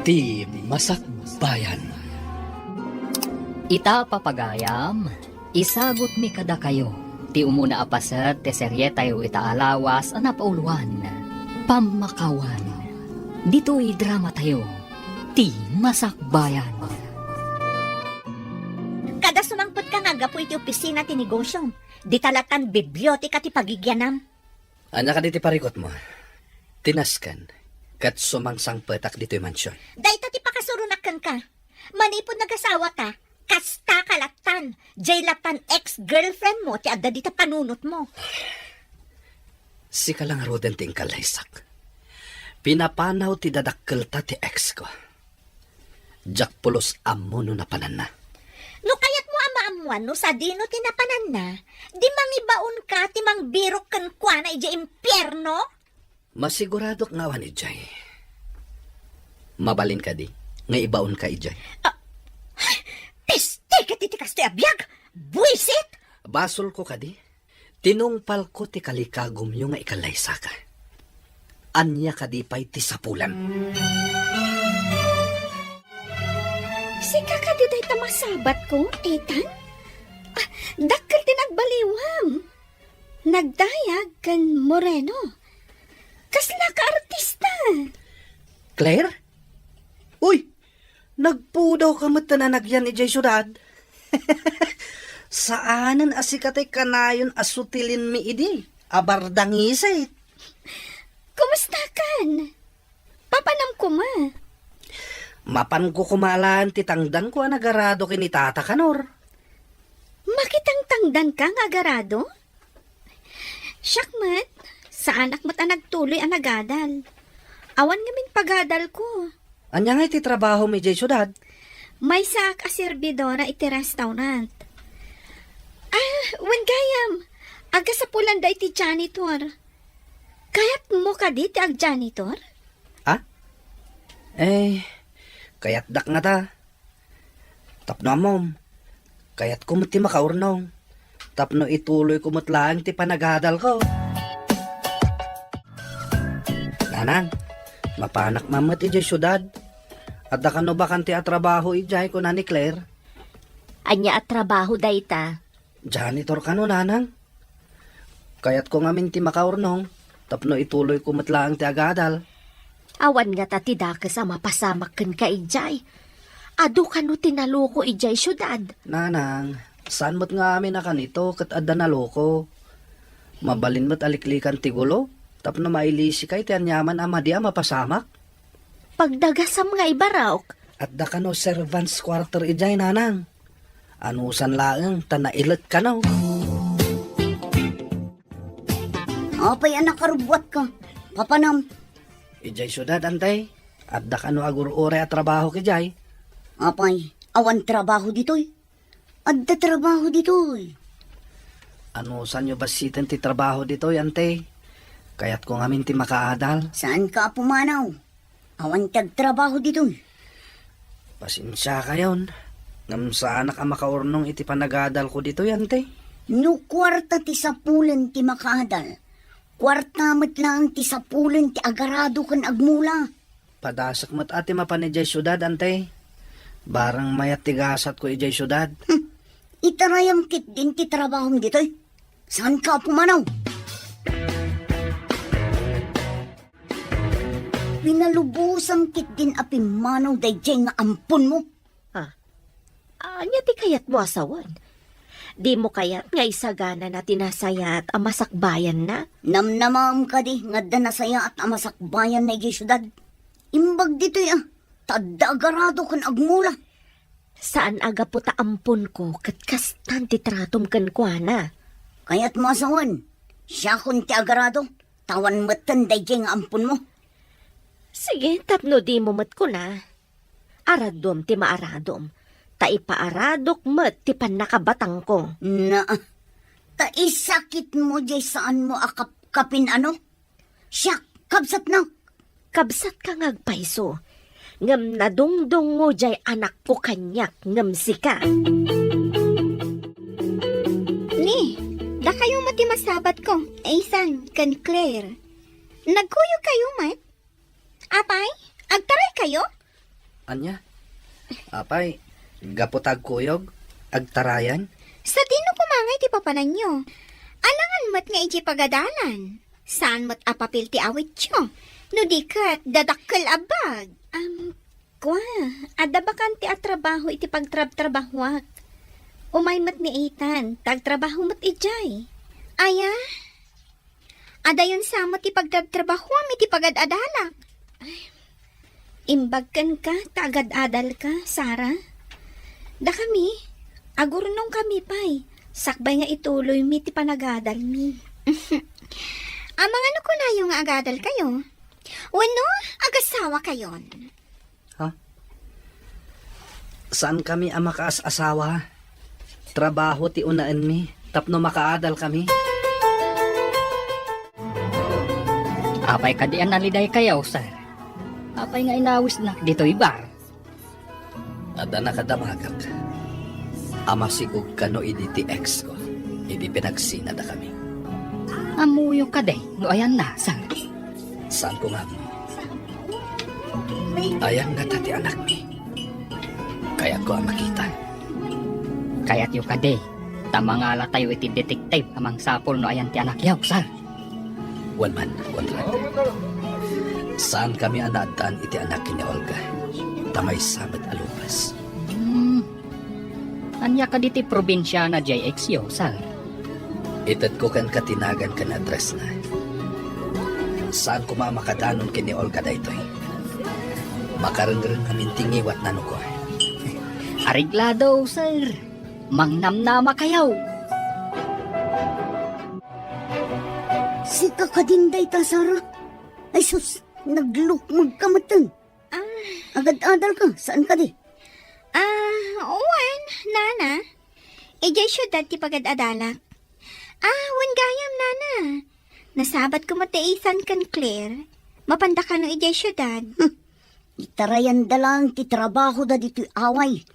Ti Masakbayan. Ita papagayam, isagot mi kada kayo. Ti umuna apasat, ti serye tayo itaalawas, anapauluan, pamakawan. Dito'y drama tayo, Ti Masakbayan. Kada sumangpot ka nga gapo iti opisina ti negosyong. Di talatan bibliotika ti pagigyanam. Anak ka diti parikot mo. Tinaskan. Kat sumangsang petak dito'y mansyon. Dahita ti pakasurunakan ka. Manipod nagasawa ka. Kasta kalatan. Jay latan ex-girlfriend mo ti adda dita panunot mo. Si ka lang roden ting kalaysak. Pinapanaw ti dadakkel ta ti ex ko. Jak pulos ammo no napanan na. No kayat mo amaamuan no sa dino tinapanan na. Di mangibaon ka ti mangbirok kan kwa na ija impyerno. Masiguradok nga wan ijay. Mabalin ka di. Nga ibaon ka ijay. Peste ka titikas ti abiyag. Buisit. Basol ko ka di. Tinungpal ko ti kalikagom yung nga ikalaysa ka. Anya ka di pa'y ti sapulan. Sika ka di day tamasabat ko, Ethan? Dakkel tinagbaliwang. Nagdayag kan Moreno. Kasla ka artista. Claire? Uy! Nagpudaw ka matananagyan ni Jay Syudad. Saanan asikatay kanayon asutilin mi idi? Abardangisay. Kumusta kan? Papanam ko ma. Mapan ko kumalaan ti tangdan ko nagarado kini Tata Kanor. Makitang tangdan ka nga agarado? Syakmat, sa anak mo't nagtuloy ang nagadal. Awan ngamin pagadal ko. Anya nga iti trabaho mi Jay Syudad? May sak a servidora iti restaurant. Wan gayam. Aga sa pulan da iti janitor. Kayat mo ka di ti ag janitor? Kayat dak nga ta. Tapno amom. Kayat kumot ti makaurnong. Tapno ituloy kumot lang ti panagadal ko. Nanang, mapanak mamat ijay syudad. At da kano ba kanti at trabaho ijay ko na ni Claire? Anya at trabaho dayta. Janitor ka no, nanang. Kayat ko ngamin ti makaurnong. Tapno ituloy kumot lang ti agadal. Awan nga tatidaka sa mapasamak kan ka ijay. Ado ka no tinaloko ijay syudad. Nanang, saan mo't nga amin na kanito kat adda na loko? Mabalin mo't aliklikan ti gulo? Tapno mailisi kay ti anyaman ama di mapasamak? Pagdaga sa mga ibaraok. At da ka no servants quarter ijay, nanang. Anusan laeng, tanailat ka no. Apay anak karubwat ka. Papanam. Ijay syudad, antay. At da ka no agur-ure at trabaho kijay. Apay, awan trabaho ditoy. Adda trabaho ditoy. Anusan nyo basitin ti trabaho dito, antay? Kaya't ko ngamin ti makaadal. Saan ka pumanaw? Awan tagtrabaho ditoy. Pasensya ka yon. Ngam sa anak ang makaurnong iti panagadal ko dito, antay. No kwarta ti sapulan ti makaadal. Kwarta mat lang ti sapulan ti agarado kan agmula. Padasak mo't ati mapanijay syudad, antay. Barang mayat tigasat ko ijay syudad. Itarayam kit din ti trabahom ditoy. Saan ka pumanaw? Pinalubusan kit din apimanaw dayjay nga ampun mo. Anya ti kayat mo asawan. Di mo kayat nga isagana na tinasayat ang masakbayan na. Namnamam ka di nga danasaya at amasakbayan na ijay syudad. Imbag ditoy tadda agarado kan agmula. Saan aga po taampon ko kat kastan ti tratom kan kwa na. Kaya't mo asawan, siya kun ti agarado, tawan matan dayjay nga ampun mo. Sige, tapno di mo mat ko na. Aradom ti maaradom. Taipaaradok mat ti panakabatang ko. Na, taisakit mo jay saan mo akapkapin ano? Siya, kabsat na. Kabsat ka ngagpaiso. Ngam nadungdong mo jay anak ko kanyak ngam sika. Ni, da kayo mati masabat ko. Ethan, kan Claire. Nagkuyo kayo, mat? Apay, agtaray kayo? Anya? Apay, gapotag kuyog, agtarayan? Sa tino kumangay ti papanan nyo. Alangan mat nga iji pagadalan. Saan mat apapil ti awit nyo? No di kat dadakkel abag. Kwa, adabakan ti atrabaho iti pagtrab-trabahwak. Umay mat ni Ethan, tagtrabaho mat ijay. Aya? Adayon sa mat ti pagtrab-trabahwam iti pagadadalak. Imbagkan ka, tagad-adal ka, Sara. Da kami, agurnong kami pa'y. Sakbay nga ituloy mi ti panagadal mi. Amang ano ko na yung agadal kayo? Wano, agasawa kayon. Saan kami ang makaas-asawa? Trabaho ti unaan mi, tapno makaadal kami. Apay kadian naliday kayaw, sir. Apay nga inawis na dito ibar. Ada nakadamagak. Ama sigug kano idi ti ex ko. Idi pinagsina da kami. Amuyo ka day, no ayan na, sir. Saan ko nga mo? Ayan nga tati anak mi. Kaya ko ang makita. Kaya't yung ka day, tamangala tayo iti detective amang sapol no ayan ti anak yaw, sir. One man, one rad. Saan kami anadaan iti anak ni Olga? Tamay samat alupas. Anya ka diti probinsya na JX yaw, sir. Itad ko kan katinagan kan address na. Saan ko mamakadanon kini Olga daytoy? Makarengreng amin tingiwat na ko. Ariglado, sir. Mangnamnama kayaw. Si kakadinday ta, Sara. Ay sus, naglukmag ka matan. Agad-adal ka, saan ka di? Owan, nana. Ijay syudad ti pagadadalak. Wan gayam, nana. Nasabat ko mataisan kan Claire. Mapanda ka no ijay syudad. Itarayan da lang ti trabaho da dito'y away.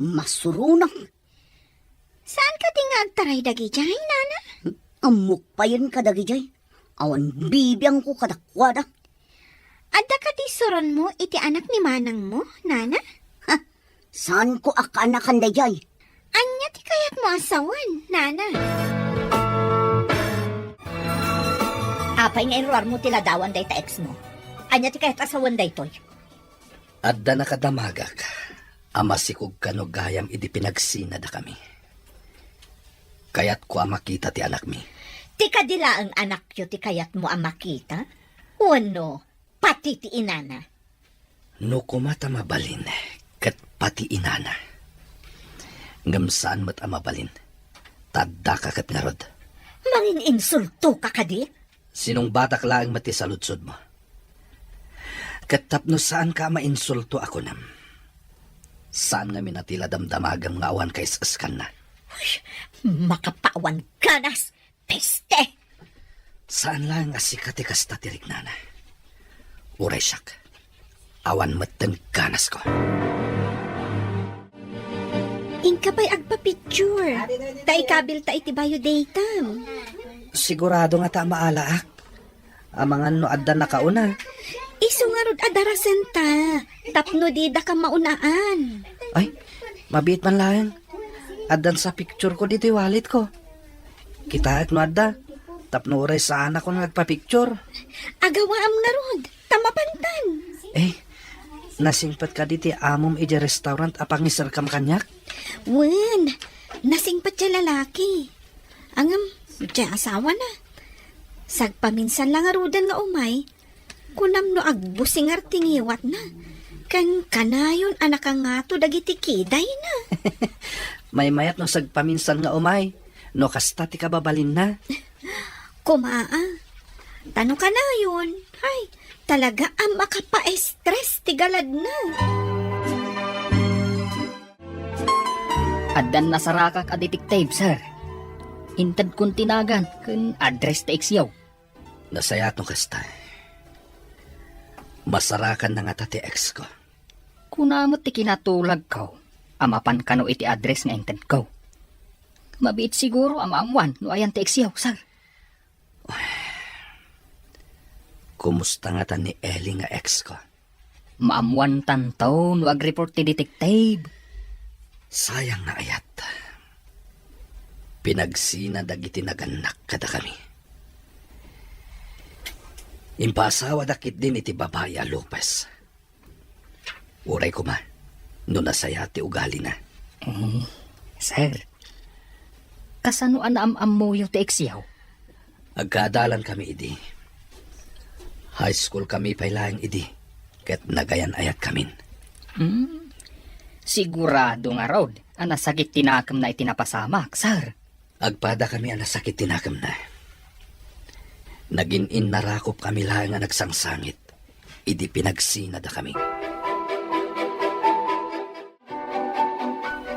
Masurunak. Saan ka di nga agtaray dagi jay, nana? Amok pa yun ka dagijay. Awan bibiyang ko kadakwadak. Adda ka ti suron mo iti anak ni manang mo, nana? Saan ko akanakan dayay? Anya ti kayat mo asawan, nana? Apay nga iruar mo tiladawan day ta ex mo. Anya ti kahit asawan day toy. Adda nakadamagak. Ama sikog kano gayam idi pinagsina da kami. Kaya't ko ang makita ti anak mi. Ti kadila ang anak yo ti kayat mo ang makita? Wano, pati ti inana. No kumata mabalin, kat pati inana. Ngamsaan mat amabalin. Tadda ka kat ngarod. Mangin insulto ka kadi? Sinong batak laang mati sa lutsod mo? Katapno saan ka mainsulto ako nam? Saan nga minatila damdamagam nga awan kay saskan na? Makapawan ganas, peste! Saan lang nga sikati kasta tirik nana? Uray siyak. Awan mateng ganas ko. Ingka pa'y agpa-picture. Ta ikabil ta iti bayo datam. Sigurado nga ta maalaak. Amangan no adda nakauna. Isu nga rod adarasan ta. Tapno di da ka maunaan. Ay, mabit man lang. Addan sa picture ko dito wallet ko. Kita no adda. Tapno uray saan ako nagpa-picture. Agawaam nga rod. Tamapantan. Eh, nasingpat ka diti amom ija restaurant apang isar kam kanyak? Wen, nasingpat siya lalaki. Angam, siya asawa na. Sagpaminsan lang arudan nga umay. Kunam no agbusing artingiwat na. Kan kanayon anak ang nga to dagiti kiday na. May mayat no sagpaminsan nga umay. No kasta ti kababalin na. Kumaa. Tanong ka na yun. Ay, talaga ang makapa-stress tigalad na. Addan nasarakak a detective, sir. Intad kong tinagan kun address ta iksyaw. Nasayat no kasta. Masarakan na nga tati ex ko. Kunamot ti kinatulag ko. Amapan ka no iti address nga intad ko. Mabiit siguro amaamuan no ayan ta iksyaw, sir. Kumusta nga ta ni Ellie nga ex ko? Maamuan tantaw no ag-report ti detective. Sayang na ayat. Pinagsina dagiti naganak kada kami. Impasawa dakit din iti babae a Lopez. Uray ko ma, no nasaya ti ugali na. Sir, kasano anaam-am mo yung ti eksyaw? Agkadalan kami idi. High school kami pailaing idi. Ket nagayan ayat kamin. Sigurado nga rod, anasakit tinakam na itinapasamak, sir. Agpada kami ang nasakit tinakam na. Naging inarakop kami lang nga nagsangsangit. Idi pinagsinada kami.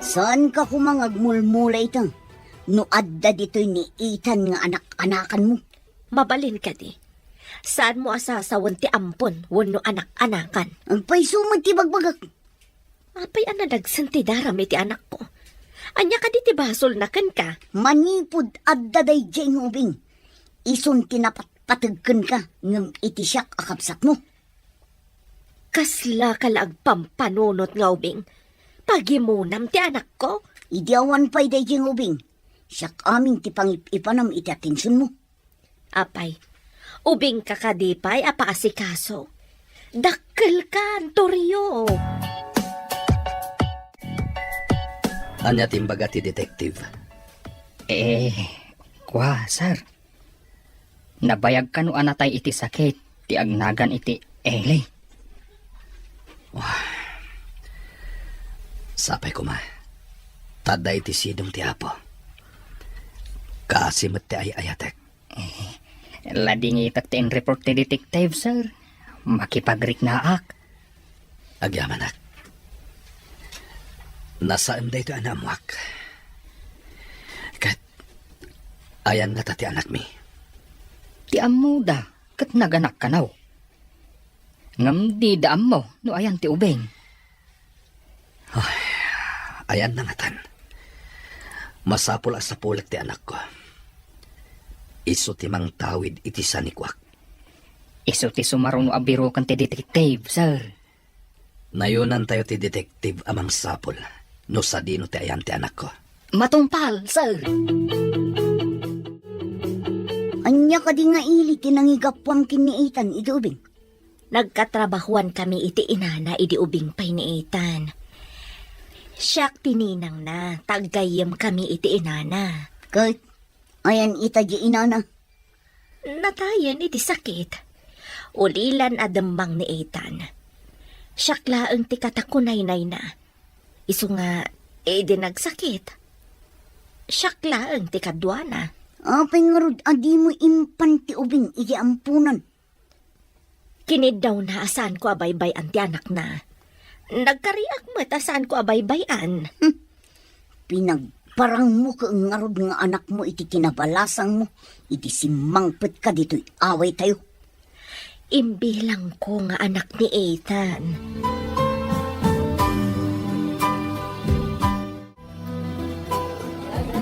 Saan ka kumangagmulmula ito? No adda dito'y ni Ethan nga anak-anakan mo. Mabalin ka di. Saan mo asasawan ti ampon wano anak-anakan? Ang paisumad ti bagbagak. Apay anadagsan ti daram iti anak ko. Anya ka di ti basol na kan ka. Manipod adda day jeng ubing. Ison tinapatpatagkan ka ng itisyak akapsat mo. Kasla ka lang pampanunot nga ubing. Pagimunam ti anak ko. Idiawan pa'y day jeng ubing. Siyak aming ti pangipanam iti atensyon mo. Apay, ubing ka kadipay apaasikaso. Dakkel ka, Antorio. Anya timbaga ti detective. Kwa, sir. Nabayag ka no anatay iti sakit, ti agnagan iti Eli. Sapay ko ma. Taday ti sidong ti apo. Kaasimat ti ayatek. Lading itak ti report ti detective, sir. Makipagrik naak. Agyamanak. Nasaan da ito anamuak? Kat, ayan na ti anak mi. Ti amuda, kat naganak ka naw. Ngam di daam mo, no ayan ti ubeng. Ayan na ngatan. Masapul sa pulik ti anak ko. Iso ti mang tawid iti sanikwak. Iso ti sumaruno abiro kan ti detective, sir. Nayunan tayo ti detective amang sapul. No sa dino ti ayan ti anak ko. Matumpal, sir. Anya ka di nga ili tinangigapwam kiniitan iti ubing. Nagkatrabahuan kami iti inana iti ubing pay ni Ethan. Siyak tininang na, taggayam kami iti inana. Kahit ayan ita di inana. Natayan iti sakit. Ulilan adambang ni Ethan. Siyak laang ti katakunay-nay na. Isu nga, di nagsakit. Siyak laang ti kadwana. Apay nga rod, adi mo impan ti ubing iti ampunan. Kinid daw na asan ko abaybayan ti anak na. Nagkariak mo't asan ko abaybayan. Pinagparang mo ka nga rod nga anak mo iti kinabalasang mo. Iti simangpet ka dito'y away tayo. Imbilang ko nga anak ni Ethan.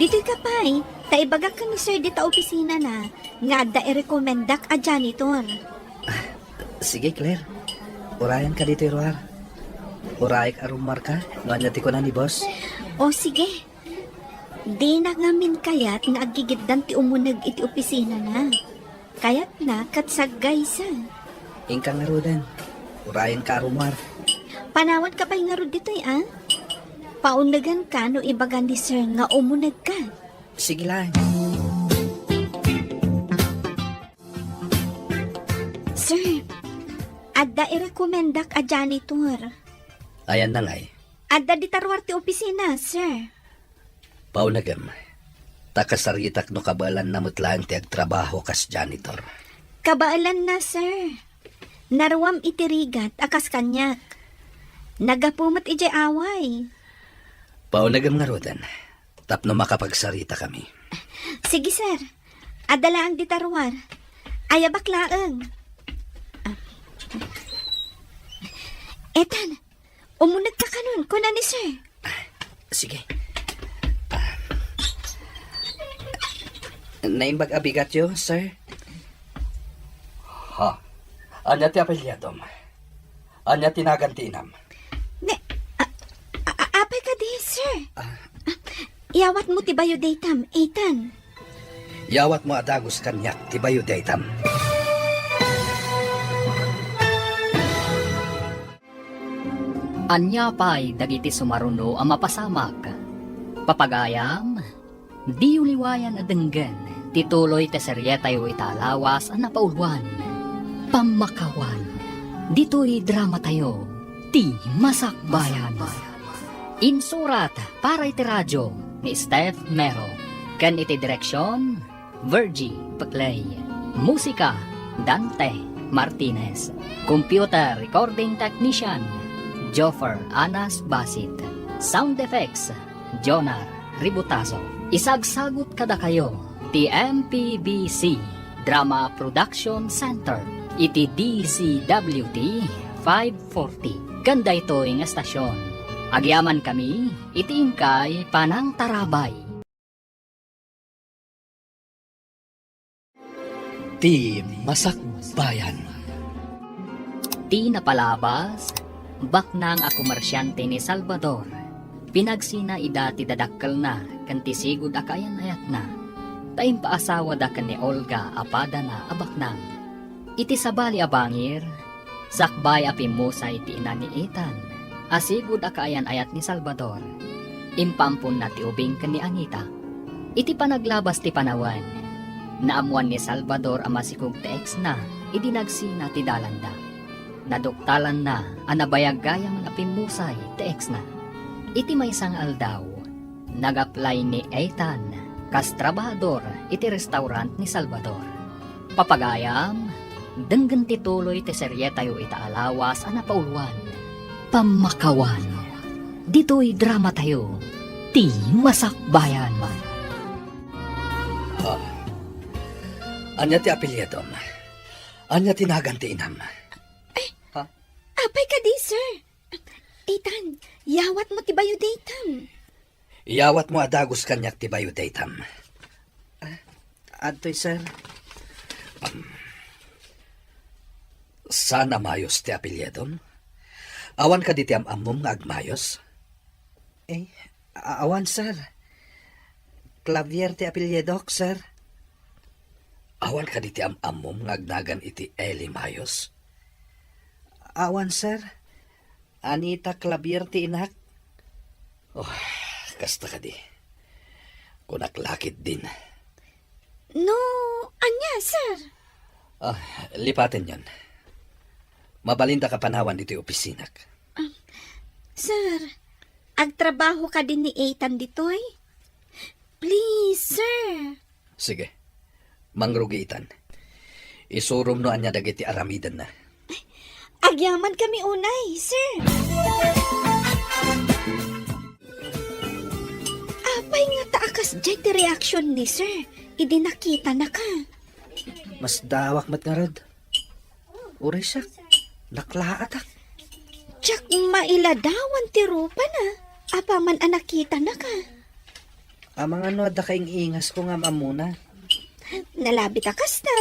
Dito'y kapay, taibagak ka ni sir dita opisina na, nga da i-recomendak a janitor. Sige, Claire. Urayan ka dito, Roar. Urayik arumar ka. Noanya ti ko na ni boss. O sige, di na ngamin kayat nga agigiddan ti umunag iti opisina na. Kayat na katsagay sa. Ingkang nga rodan. Urayan ka arumar. Panawad ka pa'y nga ro dito'y Paunagan ka no ibagan ni sir nga umunag ka. Sige lang. Sir, adda i-recomendak a janitor. Ayan na nga eh. Adda di tarwar ti opisina, sir. Paunagam. Takasaritak no kabalan na mutlaan ti agtrabaho kas janitor. Kabaalan na, sir. Narwam itirigat akas kanyak. Nagapumat ijay away. Paunagam nga rodan. Tapno makapagsarita kami. Sige, sir. Adala ang ditarwar. Ayabak laang. Etan, umunag ka kanon, kuna ni sir. Sige. Naimbag abigat yo, sir? Ha? Anya ti apelyadom? Anya tinagan ti inam. Apay ka di, sir. Iawat mo ti bayo daytam, Ethan. Yawat mo adagos kanyak ti bayo daytam. Anya pa'y dagiti sumaruno ang mapasamak. Papagayam, di uliwayan adenggan, tituloy te seryetayo italawas ang napaulwan. Pamakawan, dito'y drama tayo, ti masakbayan. Insurat para iti radyo ni Steph Mero. Kan iti direksyon, Virgie Paclay. Musika, Dante Martinez. Computer Recording Technician, Joffer Anas Basit. Sound Effects, Jonar Ributaso. Isagsagot kada kayo, ti MPBC Drama Production Center, iti DCWT 540. Ganda ito ang estasyon. Agyaman kami, iti ingkay Panang Tarabay. Ti masakbayan. Ti napalabas, baknang a komersyante ni Salvador. Pinagsina ida ti dadakkel na, kan ti sigud akayan ayat na. Taim paasawa da kan ni Olga apada na abaknang. Iti sabali abangir, sakbay apimusay ti ina ni Ethan. Asigud akayan ayat ni Salvador. Impampun na ti ubing kan ni Anita. Iti panaglabas ti panawan. Naamuan ni Salvador ang masikog ti ex na, idinagsina ti dalanda. Naduktalan na, anabayag gayam na pimusay ti ex na. Iti may isang aldaw, nag-apply ni Ethan, kas trabahador, iti restaurant ni Salvador. Papagayam, denggan tituloy ti seryetayo itaalawas ang napauluan. Pamakawan, dito'y drama tayo, ti masakbayan. Anya ti apelyedom. Anya tinagan ti inam. Apay ka di, sir. Ethan, yawat mo ti bayo daytam. Yawat mo adagos kanyak ti bayo daytam. Adtoy, sir. Sana mayos ti apelyedom. Awan ka di ti amamom nga agmayos. Awan, sir. Clavier ti apelyedok, sir. Awan ka di ti amamom nga agnagan iti Eli Mayos. Awan, sir. Anita Clavier ti inak. Oh, kasta ka di. Kunaklakit din. No, anya, sir. Lipatin yon. Mabalinda ka panawan dito opisina. Sir, agtrabaho ka din ni Ethan ditoy? Please, sir. Sige. Mangrugiitan. Isurum no anya dagiti aramidan na. Agyaman kami unay, sir. Apay nga taakas dyan ti reaksyon ni sir. Idi nakita na ka. Mas dawak mat nga rod. Uray siya. Naklaatak. Tsak mailadawan ti rupa na. Apaman ang nakita na ka. Amang ano da kaing ingas ko nga mamuna. Nalabit akas na.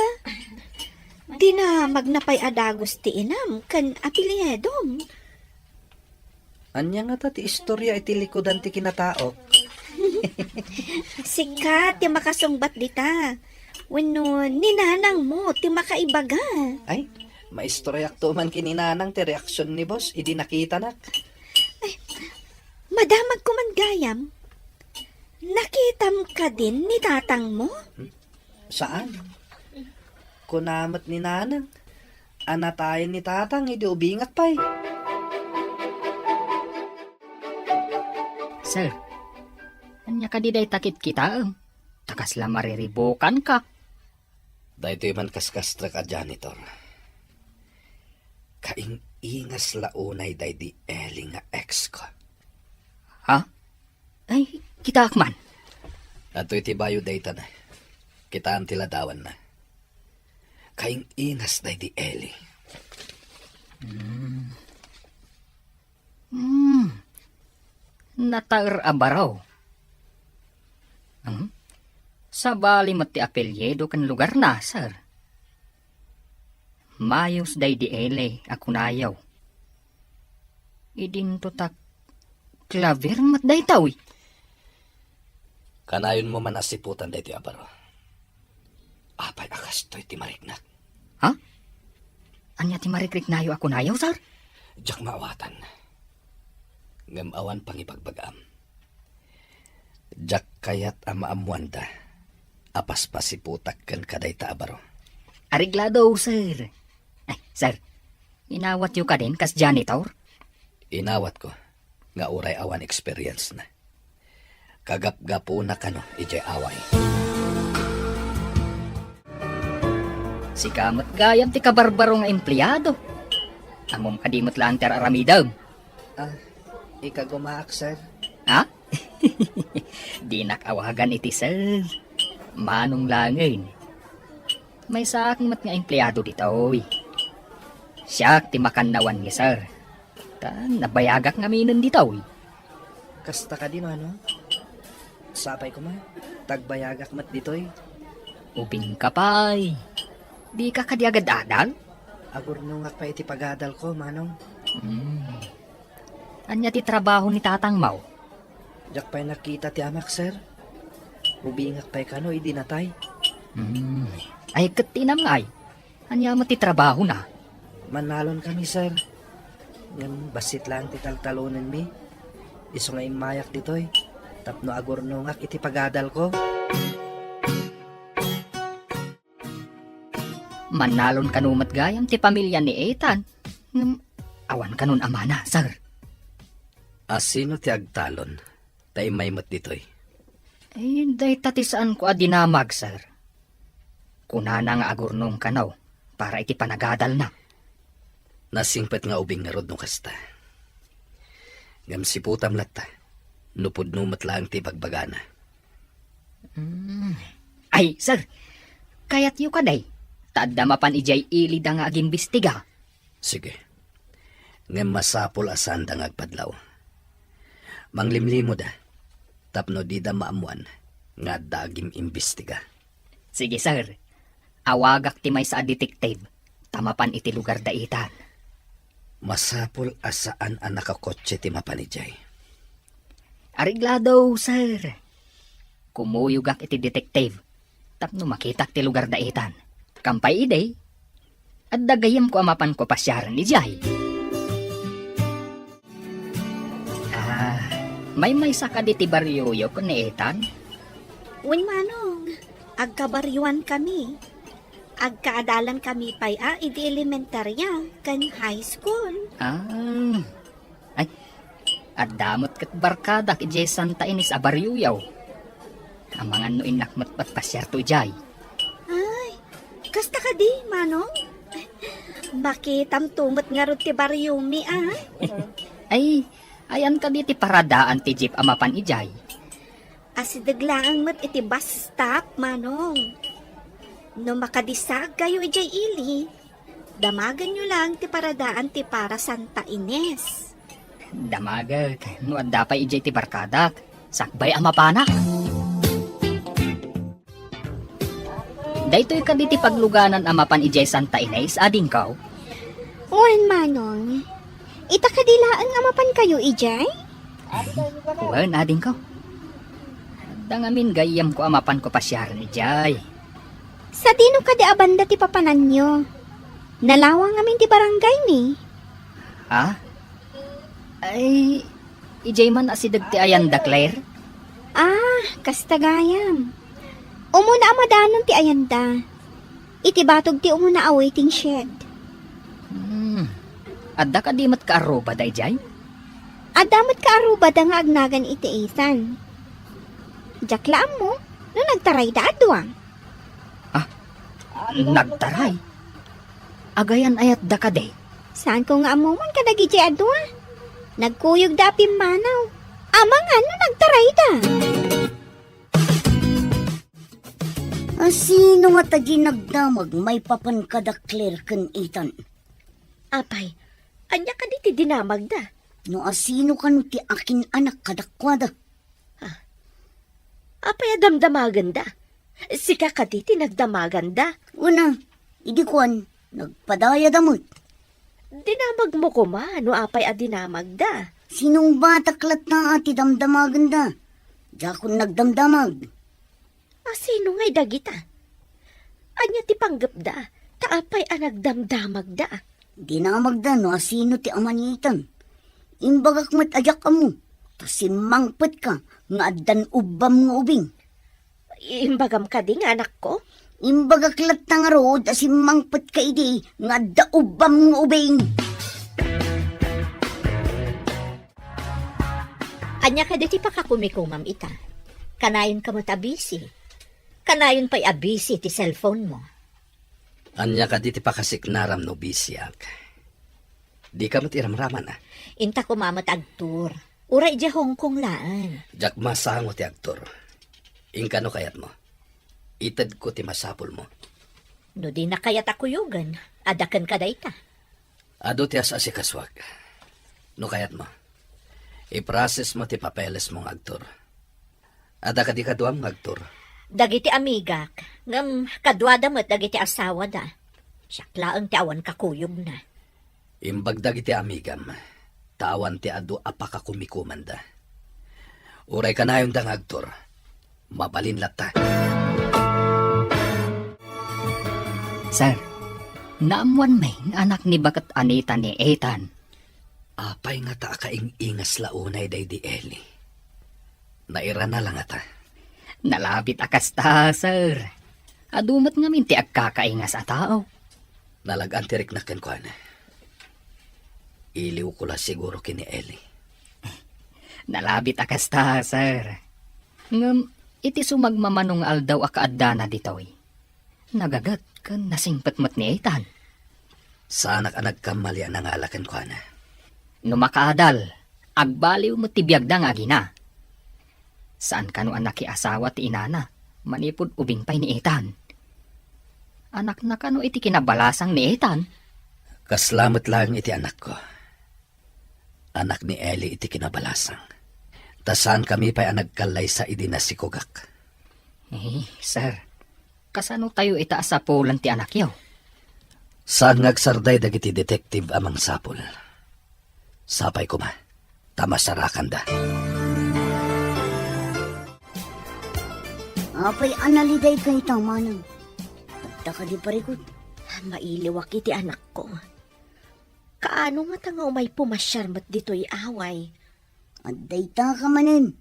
Di na magnapay adagos ti inam kan apelyedom. Anya nga ta ti istorya iti likodan ti kinatao. Sikat ti makasungbat dita. Wenno ninanang mo ti makaibaga. Ay, maistoryak to man kininanang ti reaksyon ni boss. Idi nakita nak. Madamag ko man gayam. Nakitam ka din ni tatang mo? Saan? Kunamat ni nanang. Anatayin ni tatang, hindi ubingat pa'y. Sir, anya ka di day takit kita, takas la mariribukan ka. Dahito man kaskastra ka, janitor. Kaing ingas launay day di Eli nga ex ko. Ha? Ay, kita akman. Ato iti bayo dayta na. Kitaan tiladawan na. Kaing ingas day di Eli. Nataer abaraw. Sa bali mat ti apelyedo kan lugar na, sir. Mayos day di ele, ako nayaw. Idin to tak Claver mat daytaw. Kanayon mo man asiputan dito abaro. Apay akas to'y timariknak. Ha? Anya ti marikrik nayo ako nayaw, sir? Jak maawatan. Ngamawan pangipagbagam. Jak kayat amaamuanda. Apas pasiputak kan kadayta abaro. Ariglado, sir. Ay, sir. Inawat yu ka din kas janitor? Inawat ko. Nga uray awan experience na. Kagap-gapo na kano, ijay away. Si kamat gayam ti kabarbaro nga empleyado. Amom kadimot lang ter aramidam. Ikagumaak, sir. Ha? Di nakawagan iti, sir. Manong langin. May saak mat nga empleyado dito, oy. Siya ti makannawan ni sir. Nabayagak nga minon dito, oy. Kasta ka din, ano? Sapay ko ma. Tagbayagak mat ditoy. Ubing ka pa'y. Di ka kadiagad-adal? Agur nungak pa iti pagadal ko, manong. Anya ti trabaho ni Tatang Mau? Jak pa'y nakita ti amak, sir. Ubingak pa'y kano, idi natay. Ay, katinam nga ay. Anya mo ti trabaho na. Manalon kami, sir. Ngam basit lang ti taltalunan mi. Iso nga mayak ditoy. Tapno agur nungak iti pagadal ko. Manalon kanumat gayam ti pamilya ni Ethan. Awan kanun amana, sir. Asino ti agtalon? Tay may mat ditoy. Eh, day tatisaan ko adinamag, sir. Kunana nga agurnong kanaw, para iti panagadal na. Nasingpet nga ubing narod no kasta. Ngam siputam latta. Nupod numat lang ti bagbagana. Ay, sir, kayat yu kaday. Tadda mapan ijay ilid nga agimbestiga. Sige. Ngam masapol asan da ngagpadlaw. Manglimlimo da. Tapno di da maamuan nga dagim imbestiga. Sige, sir. Awagak ti may sa detective. Tamapan iti lugar daitan. Masapol asaan ang nakakotse ti mapanijay. Ariglado, sir. Kumuyugak iti detective. Tapno makitak ti lugar daitan. Kampay iday. At dagayam ko amapan ko pasyaran ni Jay. May saka di ti baryoyo ko ni Ethan. Uy, manong. Agkabaryuan kami. Agkaadalan kami pa'y idi elementarya kan high school. Ay, at damot kat barkada ki Jay Santa Ines a baryoyaw. Ang mga noin nakmat pat pasyar to Jay. Ay, kasta ka di, manong? Bakit am tumot nga ro ti baryumi, Ay, ayan ka di ti paradaan ti jeep amapan ijay. Asidaglaan mat iti bus stop, manong. No makadisag kayo ijay ili, damagan nyo lang ti paradaan ti para Santa Ines. Damagag, no adda pa ijay ti barkadak, sakbay amapanak. Daytoy ka di ti pagluganan amapan ijay Santa Ines, ading kaw. Uwan, manong. Itakadilaan nga mapan kayo, ijay? Uwan, ading kaw. Dangamin gayam ko amapan ko pasyaran ijay. Sa dino ka di abanda ti papanan nyo? Nalawang amin ti barangay ni. Ha? Ay, ijay man asidag ti ayanda, Claire? Kastagayam. Umuna amadanon ti ayanda. Iti batog ti umuna a waiting shed. Adda ka di mat kaaruba da ijay? Adamat ka aruba da nga agnagan iti isan. Jaklaan mo, no nagtaray da adwa. Nagtaray? Agayan ayat da ka de. Saan ko nga amuman ka nagiti adwa? Nagkuyog da pimanaw. Amangan no nagtaray da. Sino nga tagi nagdamag may papan kadakler kan Ethan? Apay, anya ka di ti dinamag da. No asino kanu ti akin anak kadakwada? Apay adamdamagan da. Sika ka di ti nagdamagan da. Una, idi kuan, nagpadaya damot. Dinamag mo ko ma, no apay a dinamag da. Sinong bataklat na ati damdamagan da? Jakon nagdamdamag. Sino nga'y dagita? Anya ti panggap da, taapay a nagdamdamag da. Dinamag da no asino ti amanitan. Imbagak mat ajak amo. Tasimangpet ka nga addan ubam nga ubing. Imbagam ka di nga anak ko. Imbagaklat na nga rood asimangpet ka idi nga adda ubam nga ubing. Anya ka diti pa kakumikumam ita. Kanayon ka matabisi. Kanayon pa'y abisi ti cellphone mo. Anya ka diti pa kasiknaram no bisyak. Di ka matiramraman ah. Inta ko mamat agtur. Uray di Hong Kong laan. Jak masango ti aktor. Ingkano kayat mo? Itad ko ti masapul mo. No di na kayat ako yugan. Adakan ka dayta. Ado ti asa si kaswag. No kayat mo? I-process mo ti papeles mong aktor. Ada ka di kaduam ng aktor. Dagiti amigak. Ngam kadwada mo't dagiti asawa da. Siyaklaang ti awan kakuyog na. Imbagdag iti amigam. Tawan ti adu apaka kumikumanda. Uray ka na yung dang aktor. Mabalinlat ta. Sir, naamuan may anak ni Bakat Anita ni Ethan. Apay nga ta kaing-ingas launay day di Eli. Naira na lang ata. Nalabit akas ta, sir. Adumat nga minti agkakaingas a tao. Nalagantirik na kenkwan. Iliw ko la siguro kini Eli. Nalabit akas ta, sir. Ngam, iti sumagmamanong aldaw akaadana ditoy. Nagagat kan nasingpatmat ni Ethan. Sa anak-anak kamali ang nangalakan ko na. Numakaadal, agbaliw mo tibiyag da nga gina. Saan ka no anak asawa ti inana, manipod ubing pay ni Ethan. Anak na kano iti kinabalasang ni Ethan. Kaslamat lang iti anak ko. Anak ni Eli iti kinabalasang. Tasan kami pa'y nagkalay sa idinasikogak. Sir, kasano tayo itaas sa pulan ti anak yaw? Saan ngagsarday dagiti detective amang sapol. Sapay ko ma, tamasarakan da. Apay analiday kay tamanang. Tagda ka di parikot. Mailiwak iti anak ko. Kaano nga tangaw may pumasyarmat dito'y away? Aday ta ka manin.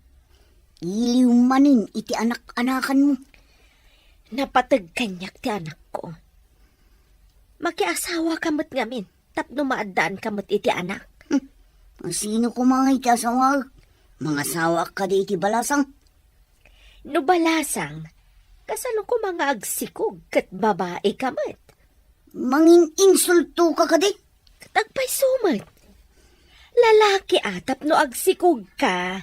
Iliw manin iti anak-anakan mo. Napatag kanyak ti anak ko. Makiasawa kamot ngamin, tapno maadaan kamot iti anak. Sino ko mga iti asawa? Mga asawa ka di iti balasang. No balasang, kasano ko mga agsikog kat babae kamot? Manging insulto ka di. Tagpay sumat. Lalaki atap no agsikog ka.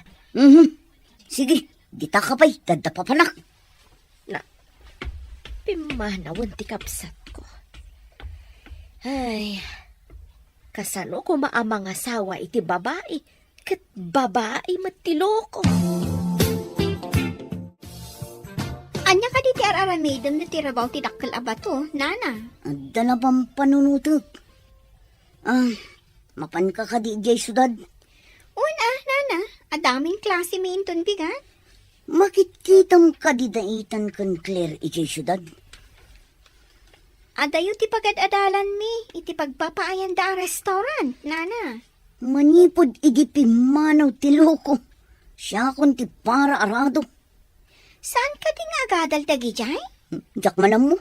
Sige, dita ka pa'y dadapapanak. Pimanawan ti kapsat ko. Ay, kasano ko maamang asawa iti babae, kat babae matiloko. Anya ka di ti araramidam na tirabaw ti dakkel abato, nana. Adda na bang panunutok? Mapan ka di jay sudad. Una, nana, adaming klase minton bigat. Makitkitam ka di daitan kan Claire ijay sudad. Adayo ti pagad-adalan mi, iti pagpapaayan da restaurant, nana. Manipod idi manaw ti loko. Siya kon ti para arado. Saan ka di nga agadal dagi jay? Jak manam mo.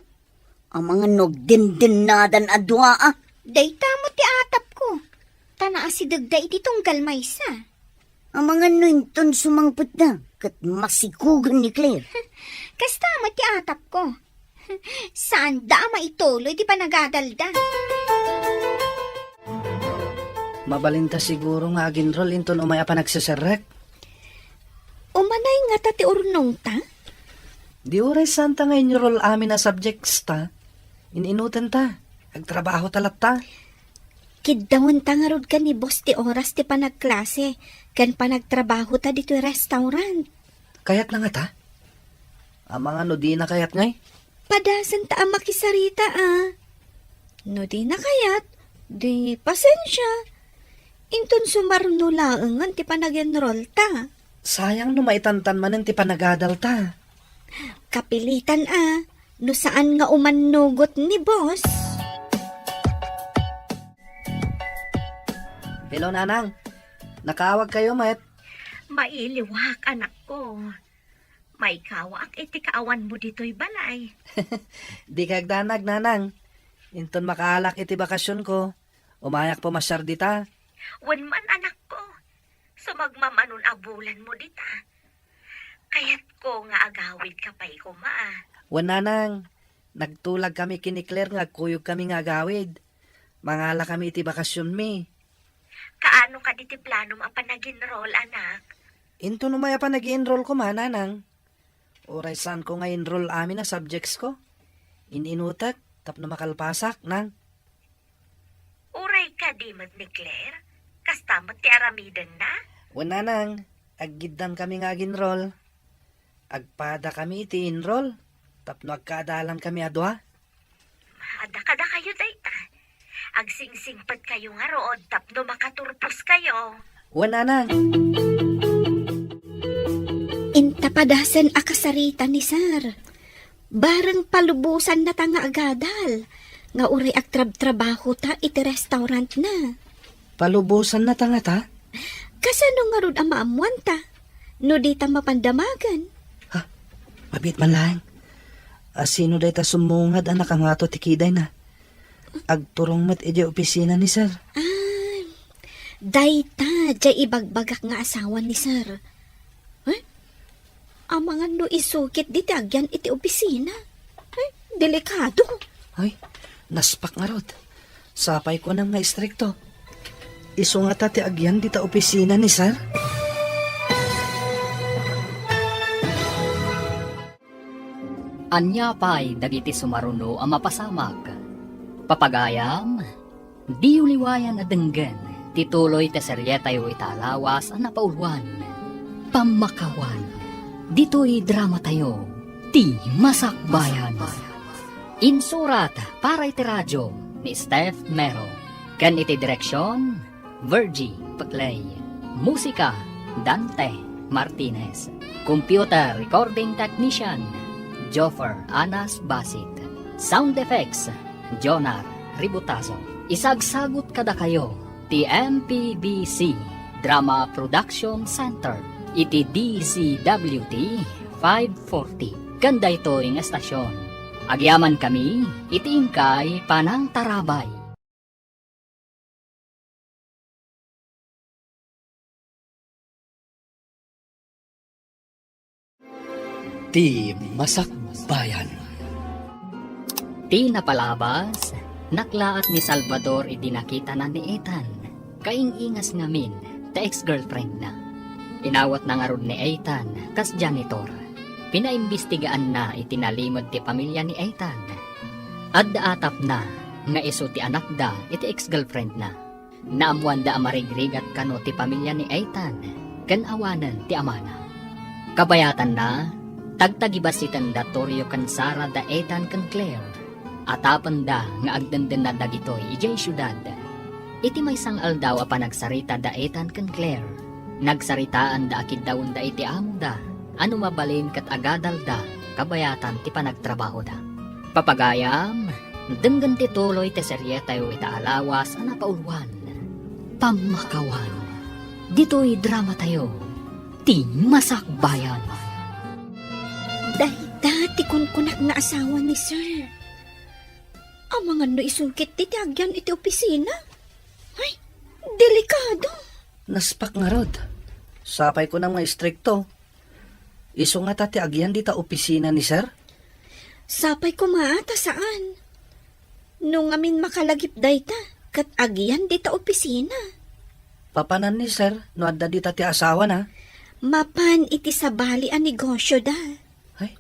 Ang mga nogdindinadan adwa ah. Dayta mo ti atap ko. Tanaa si dagda iti tunggal maysa. Ang mga nuinton sumangput na. Kat masikugan ni Claire. Kasta mo ti atap ko. Saan da maituloy di pa nagadalda? Mabalinta siguro nga aginrol inton umaya pa nagsisarek. Umanay nga ta ti urnong ta? Di oray santa ngayon yung rol amin na subjects ta. Ininutan ta. Agtrabaho talat ta. Kidawon ta nga rod ka ni boss ti oras ti panagklase. Kan panagtrabaho ta dito restaurant. Kayat na nga ta. Ang mga no di na kayat ngay. Padasan ta ang makisarita ah. No di na kayat, Di, pasensya. Inton sumarno laangan ti panag-enroll ta. Sayang no maitantan man ti panagadal ta. Kapilitan no saan nga umanugot ni boss. Hello, Nanang. Nakaawag kayo, Met. Mailiwak, anak ko. May kawak, iti kaawan mo dito'y balay. Di kagdanag, Nanang. Inton makaalak iti bakasyon ko. Umayak po masyar dita. Wan man, anak ko. Sumagmamanon abulan mo dita. Kaya't ko nga agawid ka pa'y kumaa. Wan, Nanang. Nagtulag kami kinikler nga kuyog kami nga agawid. Mangala kami iti bakasyon mi. Kaano ka diti plano ang panag-enroll, anak? Into numaya pa nag-enroll ko man, Nanang. Oray saan ko nga enroll amin na subjects ko. Ininutak, tapno makalpasak, Nang. Uray ka di ni Claire? Kastamot ti aramidan na? Wan, Nanang. Aggidan kami nga ag-enroll. Agpada kami iti enroll. Tapno agkadalan kami adwa. Ada kayo dayta. Agsingsingpat kayo nga rood tapno makaturpos kayo. Wan, Nanang. Intapadasan akasarita ni Sir. Barang palubusan na ta nga agadal. Nga uri agtrab-trabaho ta iti restaurant na. Palubusan na tanga ta? Kasano nga rod ang maamuan ta? No di ta mapandamagan. Mabit man lang. Asino day ta sumungad anak ang ato tikiday na. Agturong mat iti opisina ni Sir. Dayta, jay ibagbagak nga asawa ni Sir. Ang mga no isukit di tagyan iti opisina. Delikado. Ay, naspak nga rod. Sapay ko nang nga istrikto. Iso nga tati agyan di ta opisina ni Sir. Anya pa'y dagiti sumaruno ang mapasamak. Papagayam, di uliwayan adenggen, tituloy te seryetayo italawas ang napauluan. Pamakawan, dito'y drama tayo, ti masakbayan. Insurat para iti radyo ni Steph Mero. Kan iti direksyon, Virgie Paclay. Musika, Dante Martinez. Computer recording technician, Joffer Anas Basit. Sound effects, Jonar Ributazo. Isagsagot kada kayo, ti MPBC Drama Production Center. Iti DCWT 540. Kanda ito ang estasyon. Agyaman kami, iti ingkay Panang Tarabay. Ti Masakbayan. Ti napalabas, naklaat ni Salvador idinakita na ni Ethan. Kaing-ingas ngamin, ta ex-girlfriend na. Inawat na nga rod ni Ethan, kas janitor. Pinaimbestigaan na itinalimod ti pamilya ni Ethan. Adda atap na, nga iso ti anak da, iti ex-girlfriend na. Naamuan da amarigrigat kano ti pamilya ni Ethan, kan awanan ti amana. Kabayatan na, tagtagibasitan da Toryo kan Sara da Ethan kan Claire. Atapan da nga agdenden na dagitoy ijay syudad. Iti may sangal daw a panagsarita da Ethan kan Claire. Nagsaritaan da akid daon da iti amo da. Ano mabalin kat agadal da, kabayatan ti panagtrabaho da. Papagayam, denggan ti tuloy ti seryetayo itaalawas a napauluan. Pamakawan, dito'y drama tayo, ti masakbayan. Dahita, ti kunkunak nga asawa ni Sir. Ang mga no isungkit ti tagyan iti opisina. Ay, delikado. Naspak nga rod. Sapay ko nang mga istrikto. Iso nga tati agyan di ta opisina ni Sir. Sapay ko maata saan? Nung amin makalagip dayta, kat agyan di ta opisina. Papanan ni Sir, no adda di ta ti asawa na. Mapan iti sabali a negosyo da. Ay,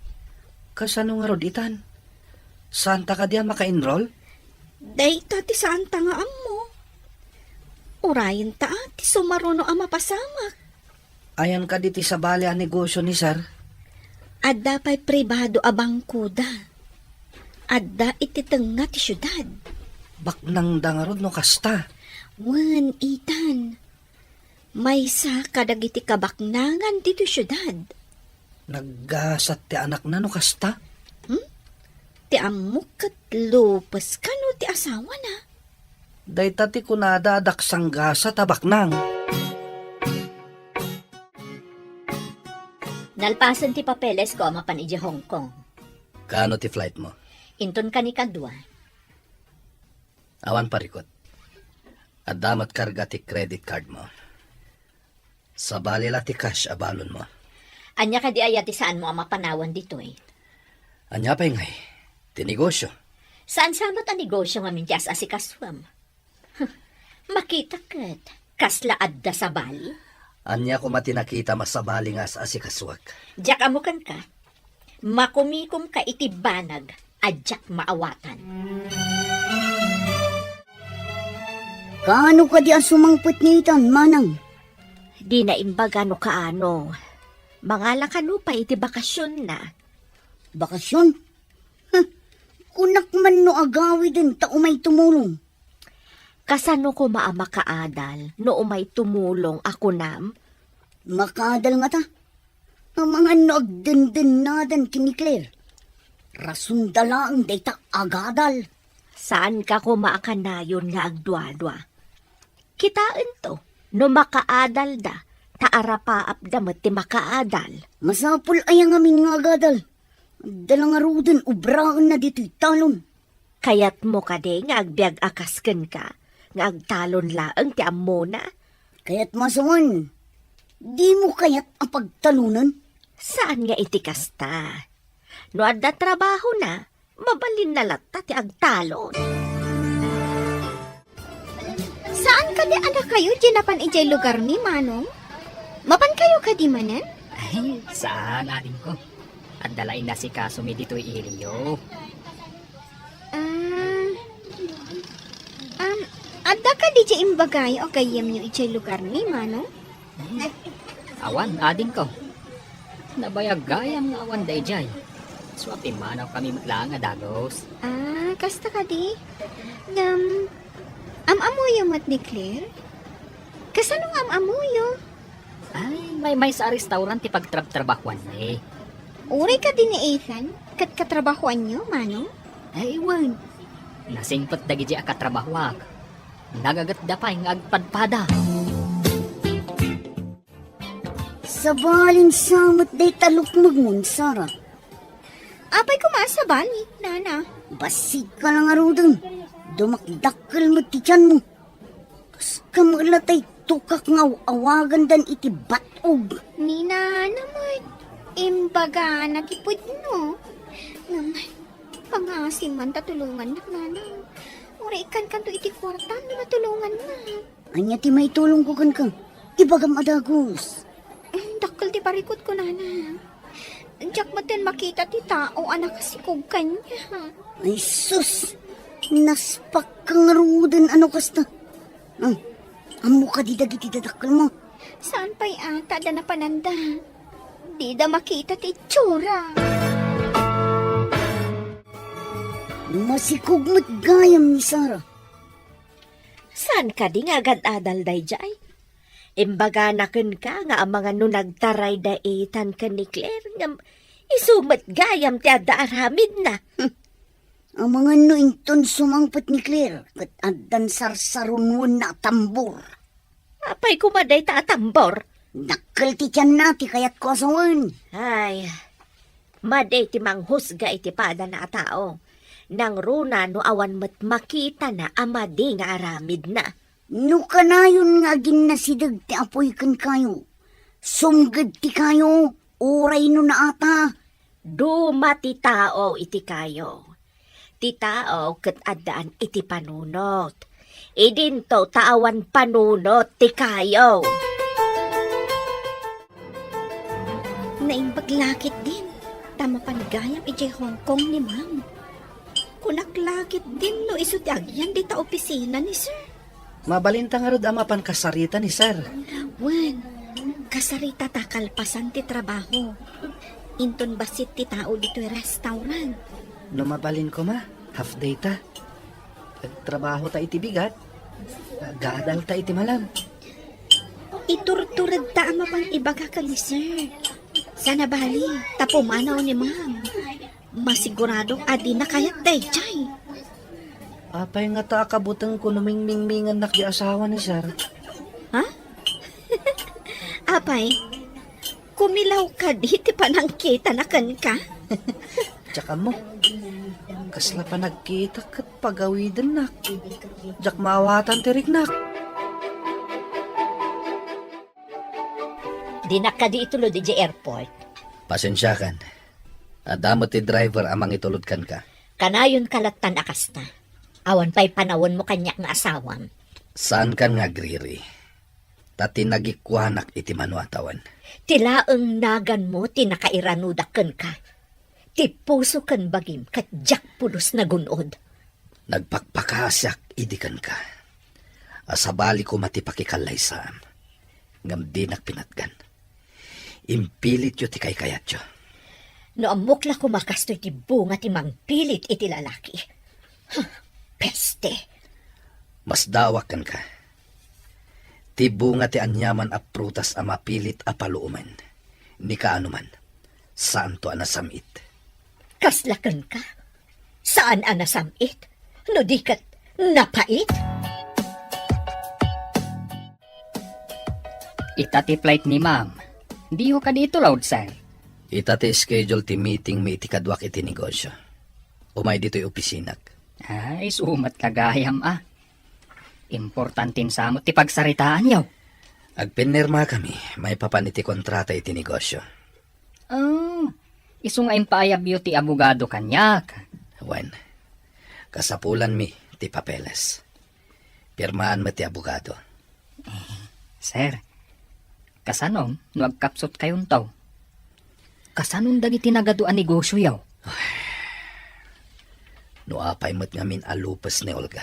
kasano nga rod itan? Saan ta ka diya maka-enroll? Dayta ti saan ta nga ammo. Urayin ta ti sumaruno ang mapasamak. Ayan ka diti sa bali ang negosyo ni Sir. Adda pa'y pribado a bangkuda. Adda iti tenga ti syudad. Baknang dangarod no kasta. Wan, Ethan. May sa kadagiti kabaknangan dito syudad. Naggasat ti anak na no kasta. Ti amok kat lupas ka no ti asawa na. Dayta ti kunada daksang gasa tabaknang. Nalpasan ti papeles ko amapan iji Hong Kong. Kaano ti flight mo? Inton ka ni kadwa. Awan parikot. At damat karga ti credit card mo. Sa balila ti cash abalon mo. Anya ka di ayati saan mo amapanawan dito eh. Anya pa ngay, ti negosyo. Saan samot ang negosyo nga mintyas asikaswam? Makita kat, kaslaad da sa bali. Anya ko matinakita masabali nga sa asikaswag. Diyak amukan ka, makumikom ka iti banag, adyak maawatan. Kaano ka di asumangput ni Ethan, manang? Di na imbaga no kaano. Mga lakano pa iti bakasyon na. Bakasyon? Kunak man no agawi din ta umay tumulong. Kasano ko maama kaadal no umay tumulong ako nam? Makadal nga ta. Ang mga no agdendin nadan kini Claire. Rason dala ang data agadal. Saan ka ko maakanayon nga agdwadwa? Kitaan to, no makaadal da, taarapaap damat ti makaadal. Masapul ay ang amin nga agadal. Dala nga ruden ubraan na dito'y talon. Kayat mo ka de nga agbiag akasken ka, nga agtalon laang ti ammo na. Kaya't masawan, di mo kaya't apagtalunan. Saan nga iti kasta? No adda trabaho na, mabalin na latta ti agtalon. Saan ka di anak kayo dinapan ijay lugar ni Manong? Mapan kayo ka di manen? Ay, saan aling ko? At dalain na si Kasumi dito'y iliyo. Adda ka di jay imbagay o gayam niyo ijay lugar ni Manong? Awan, ading ko. Nabayag gayam nga awan day jay. Swapi manaw kami matlaan nga dagos. Kasta ka di? Amamuyo mat ni Claire? Kasanong amamuyo? Ay, may sa restaurant ti pagtrab-trabahuan eh. Uray ka din ni Ethan? Kat katrabahuan niyo, Manong? Ay, wan. Nasingpot dagi di akatrabahwak. Nagagat da pa yung agpadpada. Sa balin samot day talukmag mun, Sarah. Apay ko maasabali, Nana. Basig ka lang arudang. Dumakdakkel mo ti tiyan mo. Kas kamalatay tukak nga awagan dan iti batog. Nina naman. Imbaga nakipod no. Pangasim man tatulungan na, Nana. Uray ikan kanto iti kwartan na natulungan na. Anya ti may tulong ko kan ka. Ibagam adagos. Dakkel ti parikot ko, Nana. Diyak matin makita ti tao anak kasikog kanya. Ay sus. Naspak kang rudan ano kasta. Amo ka di dagiti dadakkel mo. Saan pa'y ata da na pananda? Di da makita ti tsura. Masikog mo't gayam ni Sarah. Saan ka di nga agad-adal day jay? Imbaga naken ka nga ang mga no nagtaray da itan ka ni Claire nga isumat gayam ti adda aramid na. Ang mga nointon sumangpot ni Claire kat andan sarsarunwan na tambor. Apay kumaday ta atambor. Dakkel ti tiyan nati kayat kosawan. Ay, maday ti manghusga iti pada na tao. Nang runa no awan mat makita na amadi nga aramid na. No kanayon nga ginasidag ti apoy kan kayo. Sumgad ti kayo, oray no na ata. Duma ti tao iti kayo. Ti tao ket addaan iti panunot. Idinto taawan panunot ti kayo. Naimbaglakit din. Tama panigayam ijay Hong Kong ni Ma'am. Kunaklakit din no iso ti agyan di ta opisina ni Sir. Mabalinta nga rod amapan kasarita ni Sir. Wen, kasarita takalpasan ti trabaho. Inton basit ti tao dito'y restaurant. Lumabalin ko ma, half day ta. Trabaho ta iti bigat. Gadal ta iti malam. Iturturad ta ama pang ibaga ka ni sir. Sana bali, tapumanaw ni ma'am. Masiguradong adi na kayat dayjay. Apay nga ta kabutang ko numingmingmingan nak di asawa ni sir. Ha? Apay, kumilaw ka di, ti panangkita na kan ka. Tsaka mo, kasla pa nagkita kat pagawidan nak. Jak maawatan tirik nak. Di na ka di itulod di airport. Pasensya kan. Adamot ti driver amang itulod kan ka. Kanayon kalatan akas na. Awan pa'y panawon mo kanyak nga asawam. Saan kan nga griri? Tati nagikwanak iti manuatawan. Tilaeng nagan mo tinakairanudakan ka. Ti puso kan bagim kat jak pulos na gunod. Nagpakpakasyak idikan ka. Asabali ko matipakikalay saan. Ngam di nakpinatgan. Impilit yo ti kayat yo. No amukla ko makasto iti bunga ti mangpilit iti lalaki. Huh, peste. Mas dawakan ka. Ti bunga ti anyaman a prutas a mapilit a paluuman. Ni kaanuman. Saan to anasamit? Kaslakan ka? Saan anasamit? No di kat napait? Itati flight ni ma'am. Di ho ka dito loud, sir. Ita ti schedule ti meeting may iti kadwak iti negosyo. Umay dito'y opisinak. Ay, sumat kagayam Importantin sa mo ti pagsaritaan yaw. Agpinirma kami, may papan iti kontrata iti negosyo. Oh, iso nga impayab yu ti abogado kanyak. Wen, kasapulan mi ti papeles. Pirmaan mo ti abogado. Sir, kasanom no agkapsot kayon taw. Kasanon dagiti nagaduan negosyo yaw. No apay mo't ngamin alupas ni Olga.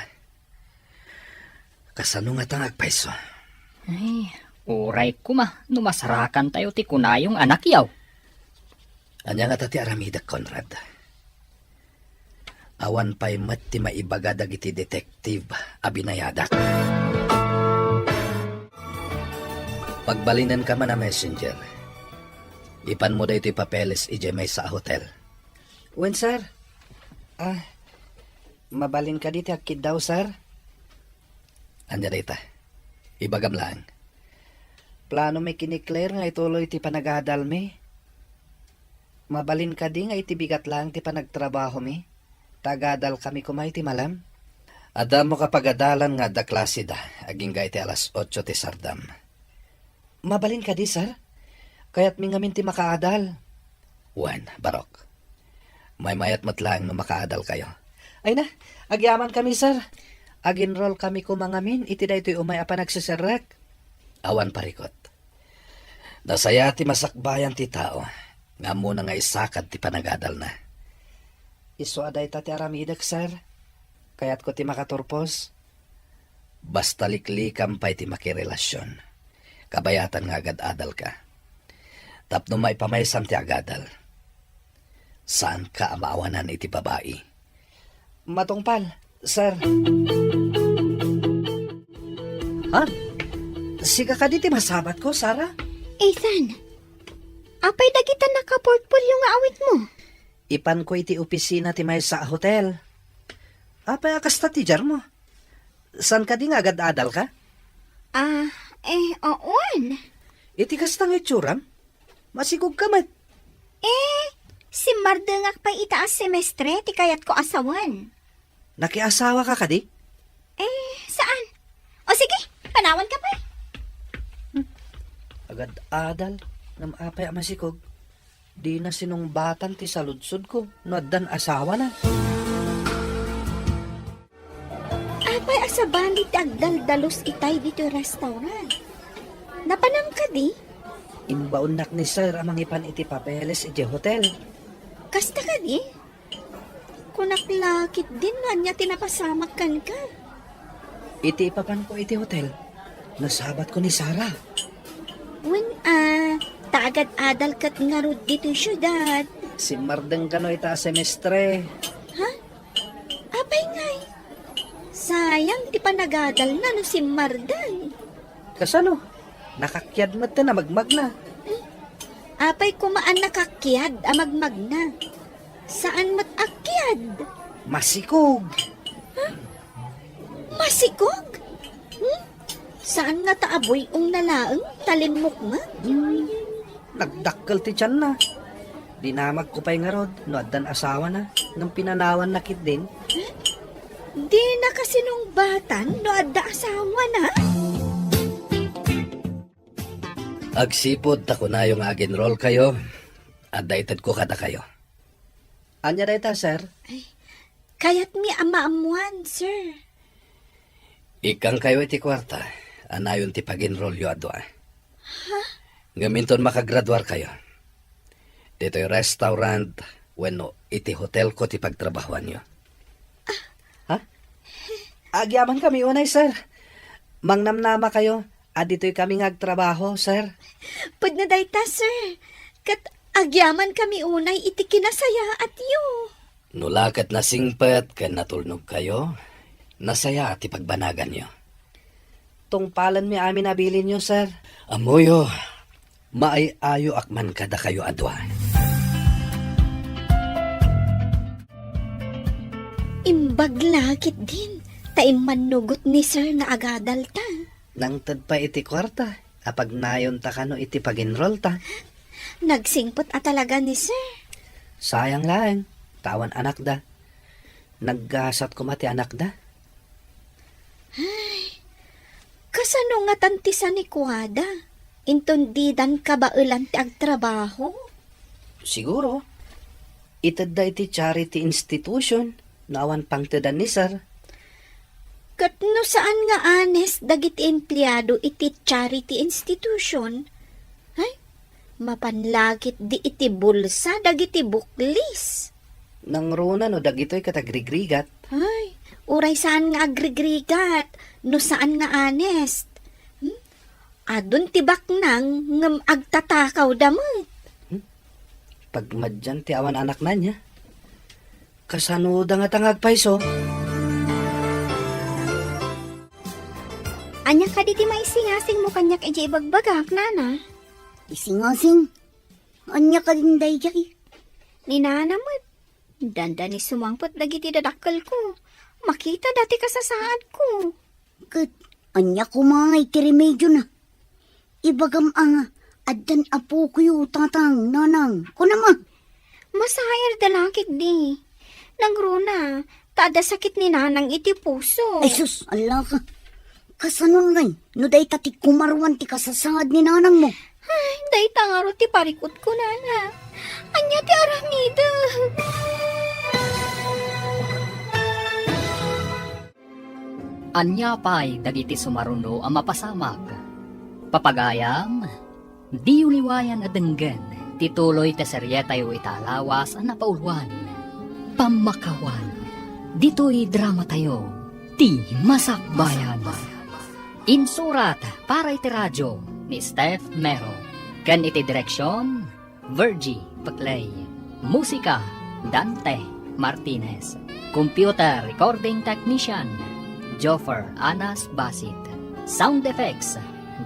Kasano nga tang agpaiso? Ay, uray ko no masarakan tayo ti kunayong anak yaw. Anya nga tati aramida, Conrad. Awan pa'y mat ti maibaga dagiti detective abinayadak. Pagbalinan ka man na messenger. Ipan mo da ito'y papeles ijemay sa hotel. When, sir? Mabalin ka dito akid daw, sir? Anya dita. Ibagam lang. Plano may kinikler nga ituloy ti panagadal mi. Mabalin ka di nga iti bigat lang ti panagtrabaho mi. Tagadal kami kumay ti malam. Adam mo kapagadalan nga da klase da. Aging ga iti alas 8 ti sardam. Mabalin ka di, sir? Kaya't mi ngamin ti makaadal. Wan, Barok. May mayat matlang no makaadal kayo. Ay na, agyaman kami, sir. Aginroll kami kumangamin, iti da ito'y umay apa nagsisirek. Awan parikot. Nasaya ti masakbayan ti tao. Nga muna nga isakad ti panagadal na. Iso aday ta ti aramidak, sir. Kaya't ko ti makaturpos. Basta liklikam pa'y ti makirelasyon. Kabayatan nga agad-adal ka. Tapno may pamaysam ti agadal. Saan ka amaawanan iti babae? Matungpal, sir. Ha? Siga ka diti masabat ko, Sarah? Ethan, apay dagitan naka-portfolio nga awit mo. Ipan ko iti opisina ti may sa hotel. Apay akas ta ti jar mo? San ka di nga agad-adal ka? Oon. Iti kastang itsuram? Masigog ka mat. Si Mardengak pa itaas semestre, ti kayat ko asawan. Nakiasawa ka kadi? Saan? O sige, panawan ka pa. Agad-adal. Nam apay masikog. Di na sinungbatan ti saludsod ko. Noaddan asawa na. Apay asaban di agdaldalos itay dito restaurant. Napanam ka di? Imbaunak ni sir amang ipan iti papeles iti hotel. Kasta ka di? Kunaklakit din man niya tinapasamak kan ka. Iti ipapan ko iti hotel. Nasabat ko ni Sarah. When, tagad-adal kat nga ro dito syudad. Si Mardeng kano ita semestre. Ha? Apay ngay. Sayang, ti panagadal na no si Marday. Kasano? Nakakyad mo na magmag na. Apay kumaan nakakyad, amagmag na. Saan mat akyad? Masikog. Masikog? Saan nga taaboy ung nalaang talimok nga? Nagdakkel ti tiyan na. Dinamag ko pa'y nga rod, no addan asawa na, ng pinanawan na kit din. Di na kasi nung batan, no adda asawa na. Agsipod ta ko na yung agin roll kayo, at daitad ko kada kayo. Anya daita, sir? Kaya't mi amaamuan, sir. Ikang kayo iti kwarta, anayon ti pag-enroll yo adwa. Gaminton makagraduar kayo. Dito yung restaurant, bueno, iti hotel ko ti pagtrabahuan nyo. Ha? Agyaman kami unay, sir. Mangnamnama kayo, dito'y kami ngagtrabaho, sir. Pud na dayta, sir. Kat agyaman kami unay iti kinasaya at yu. Nulakat na singpet, kan natulnog kayo, nasaya at ipagbanagan nyo. Tungpalan mi amin nabilin nyo, sir. Amoyo, maayayo akman kada kayo adwa. Imbag lakit din. Taim manugot ni sir na agadal ta. Nang tad pa iti kwarta, apag nayon ta kano iti pag-enroll ta. Nagsingpot at talaga ni sir. Sayang lang, tawan anak da. Naggasat ko mati anak da. Kasano nga tantisan ni Kuwada? Intundidan ka ba ulan ti agtrabaho? Siguro, itad da iti charity institution, nawan pang tadan ni sir. Kat no saan nga anes dagiti empleyado iti charity institution? Ay, mapanlagit di iti bulsa dagiti buklis. Nang runa no, dagito'y katagrigrigat. Ay, uray saan nga agrigrigat, no saan nga honest. Adun tibak nang ngam agtatakaw damot. Pagmadyan ti awan anak na niya. Kasano da nga tangag paiso? Anya ka diti maisingasing mo kanyak iti ibagbagak, nana. Isingasing. Anya ka din day jay. Ni nana mo't. Danda ni sumangpot dagiti dadakkel ko. Makita dati ka sa saad ko. Kat, anya ko mga iti remedyo na. Ibagam ang addan apo ko yu tatang nanang. Kunama. Masayar dalakit di. Nangruna, tada sakit ni nanang iti puso. Ay sus, ala ka. Kasanon ngay, no day tati kumaruan ti kasasangad ni nanang mo. Ay, day tangaro ti parikot ko, nana. Anya ti aramida. Anya pa'y dagiti sumaruno ang mapasamag. Papagayam, di uliwayan at denggen, tituloy te seryetayo italawas ang napauluan. Pamakawan, dito'y drama tayo, ti masakbayan. Insurat para iti radyo ni Steph Mero. Kan iti direksyon, Virgie Paclay. Musika, Dante Martinez. Computer recording technician, Joffer Anas Basit. Sound effects,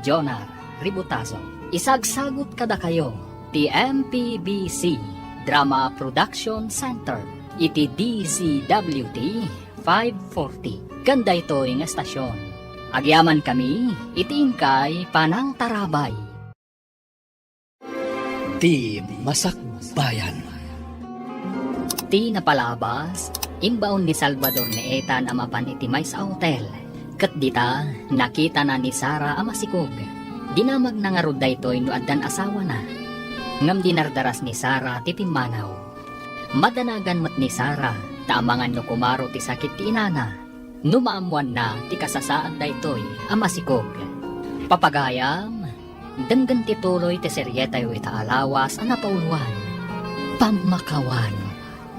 Jonar Ributazo. Isagsagot kada kayo, ti MPBC Drama Production Center. Iti DZWT 540. Ganda ito'y nga estasyon. Agyaman kami, itingkay panang tarabay. Ti masakbayan. Ti napalabas, imbaon ni Salvador ni Ethan amapan iti may sa hotel. Kat dita, nakita na ni Sara amasikog. Dinamag na nga rod daytoy no addan asawa na. Ngam dinardaras ni Sara ti timmanaw. Madanagan mat ni Sara, taamangan no kumaro ti sakit ti inana. Numaamuan na ti kasasaan daytoy amasikog. Papagayam, denggan ti tuloy ti seryetayo itaalawas ang napauluan. Pamakawan,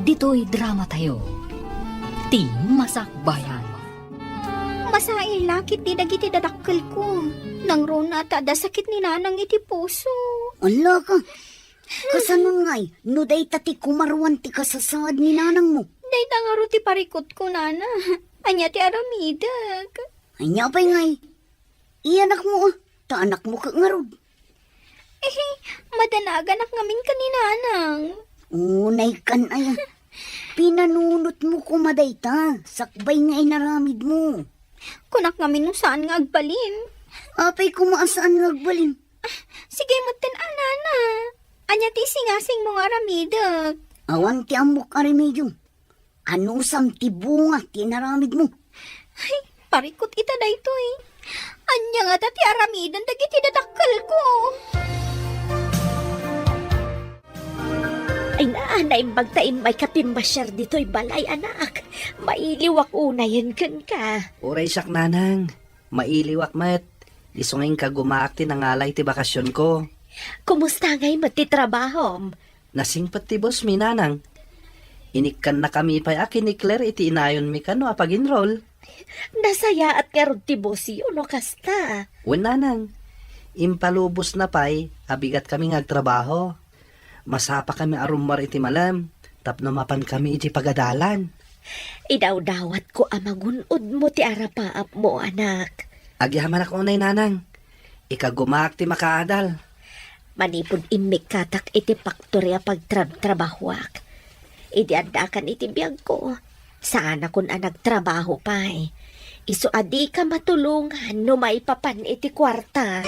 dito'y drama tayo. Ti masakbayan. Masail lakit di dagiti dadakkel ko. Nangruna tada sakit ni nanang iti puso. Ala ka. Kasanon ngay, no day tati kumaruan ti kasasangad ni nanang mo. Day tangaro ti parikot ko, nana. Anya ti aramidag. Anya pa'y ngay. Iyanak mo ta anak mo ka nga rod. Madanagan ak ngamin kaninanang. Unay kan ay. Pinanunot mo kumaday ta. Sakbay nga inaramid mo. Kunak ngamin no saan nga agbalin. Apay kumaasaan nga agbalin. Sige maten anana. Anya ti singasing mo nga aramidag. Awan ti amok arimedyo. Ano sam ti bunga tinaramid mo? Ay, parikot ita da ito eh. Anya nga tati aramidan dagiti dadakkel ko. Ay naimbag ta may kapimbasyar dito'y balay, anak. Mailiwak unayan kan ka. Uray sak nanang. Mailiwak met. Isungin ka gumaak ti nangalay ti bakasyon ko. Kumusta ngay matitrabaho? Nasingpat ti boss mi nanang. Inikkan na kami pa akin ni Claire iti inayon mi kano apag enroll. Nasaya at karod ti bosi no kasta. Wen nanang. Impalubos na pa'y abigat kami ngagtrabaho. Masapa kami arumar iti malam. Tapno mapan kami iti pagadalan. Idaw-dawat ko amagunod mo ti arapaap mo, anak. Agyaman ako unay nanang. Ikagumaak ti makaadal. Manipod imik katak iti paktorya pagtrabahwak. Idi andakan iti biyag ko. Saan akong nagtrabaho pa eh. Iso adi ka matulungan no maipapan iti kwarta.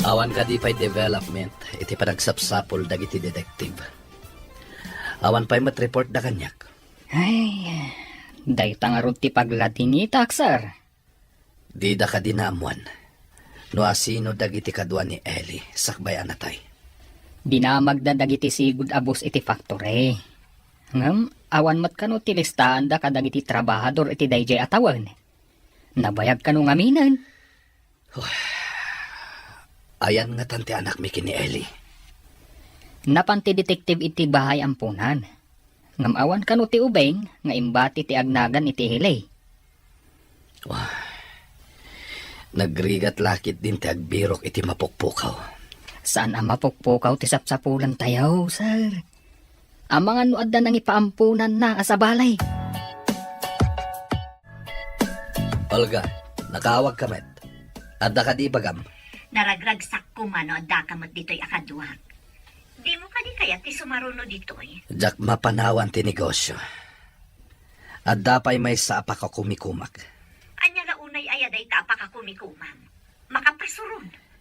Awan ka di pa'y development. Iti panagsapsapol dagiti detective. Awan pa'y matreport da kanyak. Ay, dayta nga ron ti paglatinitak, sir. Di da ka dinamuan. No asino dagiti kadwa ni Ellie. Sakbay anatay. Dinamag da dagiti sigud abos iti factory. Ngam, awan mat kano ti listahan da kadagiti trabahador iti dayjay atawan. Nabayag kano ngaminan. Ayan nga tanti anak mi kini Ellie. Napanti detective iti bahay ampunan. Ngam awan kano ti ubeng nga imbati ti agnagan iti hilay. Nagrigat lakit din ti agbirok iti mapukpukaw. Saan ang mapukpukaw ti sapsapulan tayaw, sir? Ang mga nuad na nang ipaampunan na asabalay. Olga, nakawag ka met. Adda ka di bagam. Naragragsak ko mano adda ka mat dito'y akaduhak. Di mo ka di kaya ti sumaruno dito'y. Jak mapanawan ti negosyo. Adda pa'y may sa apaka kumikumak. Anya nga unay ayaday ta pa ka kumikumang. Makapasurun.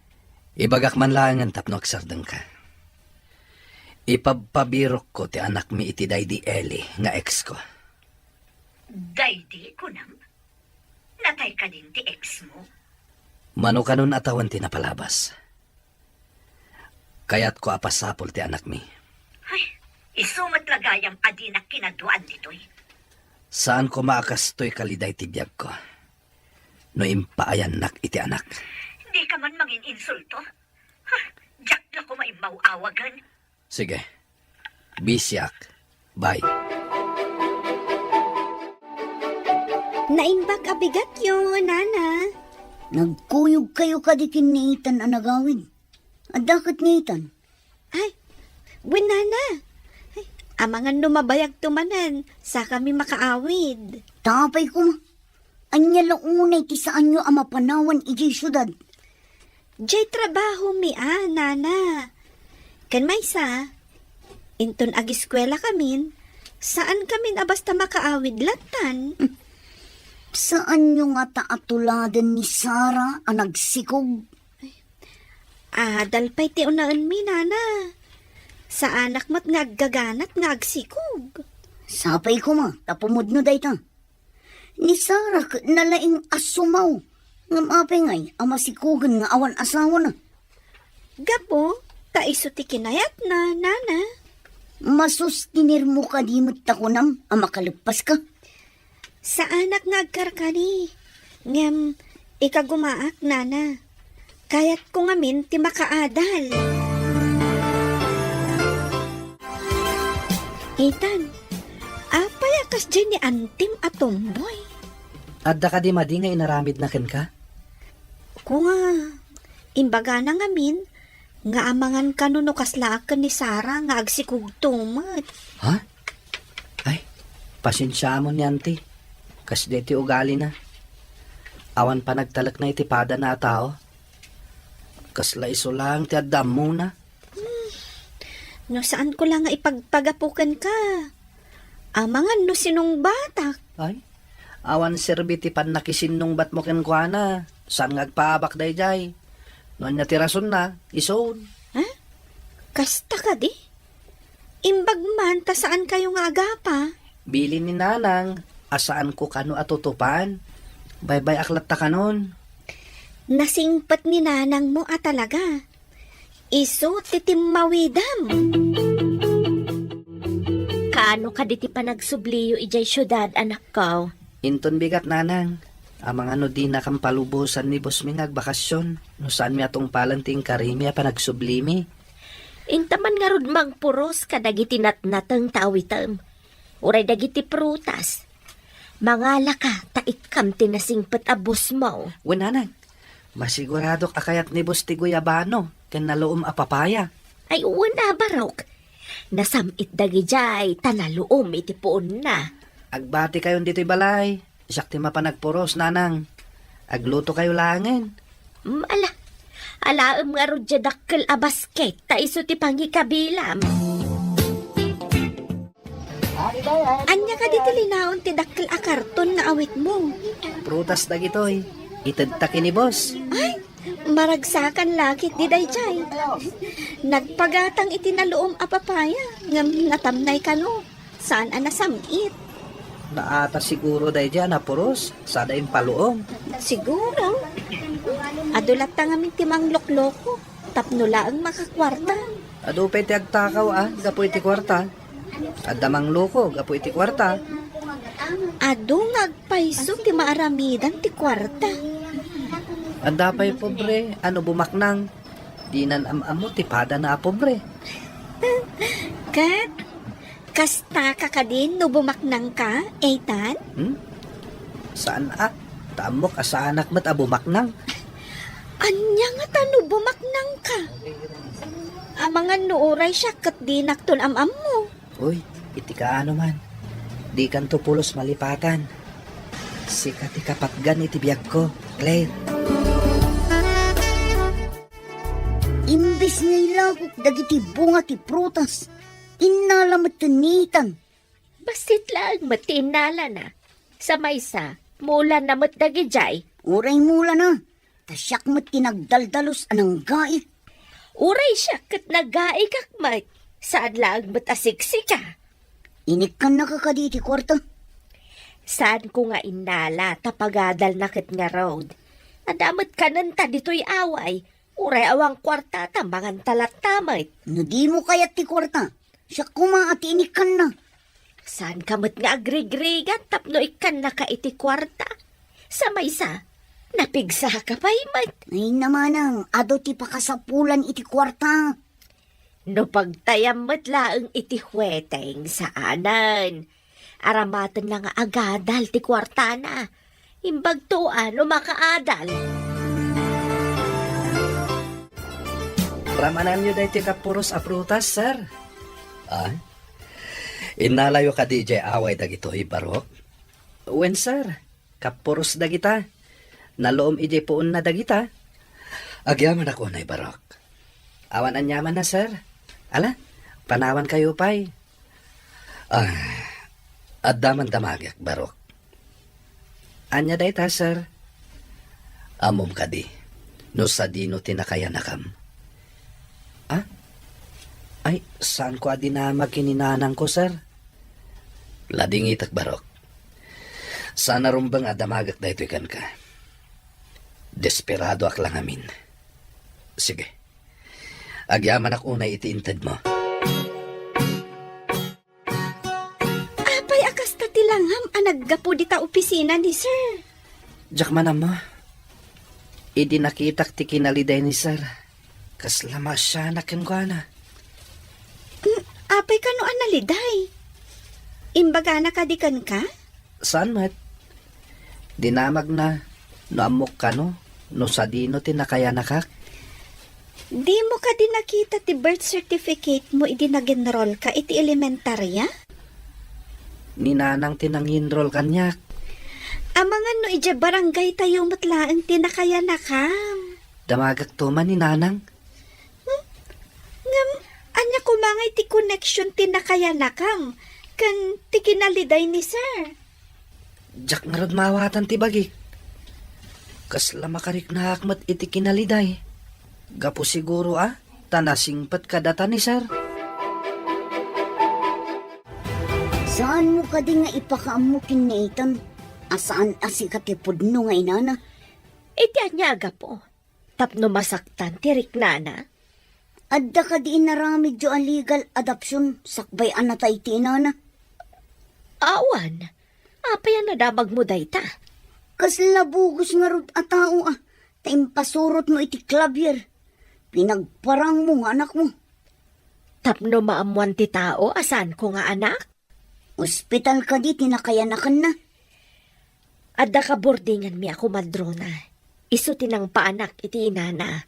Ibagak man lang ang tapno aksardang ka. Ipabpabirok ko ti anak mi iti day di Ellie nga ex ko. Daydi ko nam. Natay ka din ti ex mo. Mano kanon atawan ti napalabas. Kaya't ko apasapol ti anak mi. Ay, isumat lagayam adi na kinaduan dito'y. Saan ko maakastoy kaliday ti biyag ko? No impaayan nak iti anak. Di ka man mangin insulto. Ha, jak na ko maimaw-awagan. Sige. Bisyak. Bye. Naimbag abigat yun, nana. Nagkuyog kayo kadikin ni Ethan ang nagawid. Adakot ni Ethan. Ay, winana. Ay, amangan lumabayag tumanan sa kami makaawid. Tapay ko ma. Anya lang unay ti saan nyo ang mapanawan iti syudad. Jay trabaho mi nana. Kan may sa, inton agiskwela kamin, saan kamin abasta makaawid latan? Saan nyo nga taatuladan ni Sarah ang nagsikog? Dalpay ti unaan mi, nana. Sa anak mat ngaggaganat ngagsikog. Sapay ko ma, tapumod no dayta. Ni Sarah nalaing asumaw. Ngam apay ngay, ang masikugan nga awan asawa na. Gapo, kaiso ti kinayat na, nana. Masustinir mo ka di mo't takunam, ang makalipas ka. Sa anak ngagkarkani. Ngam, ikagumaak, nana. Kayat ko ngamin ti makaadal. Ethan, apay akas dyan ni Antim atomboy. Adda ka di madi nga inaramid na ken ka? Kung imbaga na ngamin, nga amangan ka no kaslaakan ni Sarah nga agsikug tumat. Ha? Ay, Pasensya mo niyan ti. Kas ti ugali na. Awan pa nagtalak na itipada na tao. Kasla iso lang ti addam mo na. No saan ko lang nga ipagpagapukan ka? Amangan no sinong batak. Ay, awan serbiti pan nakisinong bat mo kenkwana. Saan ngagpaabak dayjay? Noon na tirason na, isoon. Kasta ka di? Imbag man, ta saan kayo nga agapa? Bili ni nanang, asaan ko kano atutupan? Bye-bye aklat ta kanon. Nasingpat ni nanang mo talaga. Iso titimawidam. Kaano ka diti pa nagsubliyo ijay syudad, anak ko? Inton bigat nanang. Amang ano di na kang palubusan ni Boss Ming agbakasyon. No saan mi atong palanting karimi pa nagsublimi. Intaman nga rod mang puros kadagiti natnatang tawitam. Uray dagiti prutas. Mangala ka, taikam tinasingpet abos mo. Nanang, masigurado kakayat ni Boss Tiguyabano. Ken naloom a papaya. Ay uwan na barok. Nasamit dagi jay, tanaluom iti puon na. Agbati kayon dito'y balay. Siyak ti mapanagpuros, nanang. Agluto kayo langin. Alaam nga rod dakkel a basket, ta iso ti pangikabilam. Anya ka diti linaon ti dakkel a karton nga awit mo. Prutas dagitoy. Itadtaki ni Boss. Ay, maragsakan lakit di dayjay. Nagpagatang itinaluom a papaya. Ngam natamnay ka no. Saan ang nasamit? Naata siguro day dyan na puros. Sada yung paluom. Siguro. Adulat ta ngamin timang lokloko. Tapnula ang makakwarta. Adupay ti agtakaw gapoy ti kwarta. Adamang loko, gapoy ti kwarta. Adu ngagpaiso ti maaramidan ti kwarta. Adapay pobre, ano bumaknang. Dinan amamo ti pada na pobre. Kat, kasta ka ka din no bumaknang ka, Ethan? Saan Tamok asanak mat abumaknang. Anya nga tano bumaknang ka? Amangan nooray siya kat di nakton amam mo. Uy, iti ka ano man. Di kan to pulos malipatan. Sikat ti kapatgan iti biyag ko, Claire. Imbis nga ilagok dagiti bunga ti prutas, inalamat tunitan. Basit lang matinala na. Sa maysa, mula na matdagi jay. Uray mula na, tasyak mat tinagdaldalos anang gaik. Uray siya kat nagaikak mat. Saan lang matasiksika? Inik kan nakakaditi kwarta. Saan ko nga inala tapagadal na kat nga road. Adamat ka nanta dito'y away. Uray awang kwarta tambangan talat tamay. No di mo kayat ti kwarta, siya kuma at inik kan na. Saan kamot nga agrigrigan tapno ikan na ka iti kwarta? Sa maysa, napigsa ka pa imat. Ay naman ang ado ti pakasapulan iti kwarta. No pagtayam mo't laeng iti huweteng saanan. Aramatan na nga agadal ti kwarta na. Imbag to ano makaadal. Ramanan nyo dahi ti kapuros a prutas, sir. Inalayo ka DJ away dagito ibarok. Wen, sir. Kapuros dagita. Naloom ije puon na dagita. Agyaman ako na ibarok. Awan anyaman na, sir. Ala, panawan kayo pa'y. Adaman damagyak, barok. Anya day ta, sir. Amom ka di. No sa dino tinakaya nakam. Ay, saan ko adi na magkininanang ko, sir? Lading itak, barok. Sana rumbang adamagak da ito ikan ka. Desperado ak lang amin. Sige. Agyaman ak unay itiintad mo. Apay akas ta tilangham anaggapo di ta opisina ni sir. Diyak man mo. Idi nakitak ti kinaliday ni sir. Kaslama siya nakengkwana. Apay ka no analiday. Imbaga na kadikan ka? Saan mat? Dinamag na. No amok ka no? No sa dino tinakaya nakak? Di mo ka din nakita ti birth certificate mo idi nag-enroll ka iti elementarya? Ni nanang tinanginrol kanyak. Amangan no ije barangay tayo matlaang tinakaya na kam. Damagak tuman ni nanang. Ngam, anya kumangay ti connection tinakaya na kam. Kan ti kinaliday ni sir. Jak nga rod mawatan ti bagik. Kasla makarik na hakmat iti kinaliday. Gapo siguro tanasingpat kadata ni sir. Saan mo ka din nga ipakaamukin ni Ethan? Asaan asikatipod no nga inana? Iti anya aga po. Tapno masaktan tirik nana. Adda ka di inaramid jo ang legal adoption sakbay anatay ti inana. Awan. Apa yan nadamag mo dayta? Kasla bugos nga rod a tao Taimpasurot mo iti klabier. Pinagparang mo nga anak mo. Tapno maamuan ti tao asan ko nga anak? Ospital ka di tinakayanakan na. Adda ka boardingan mi ako madrona. Isu tinang paanak iti inana.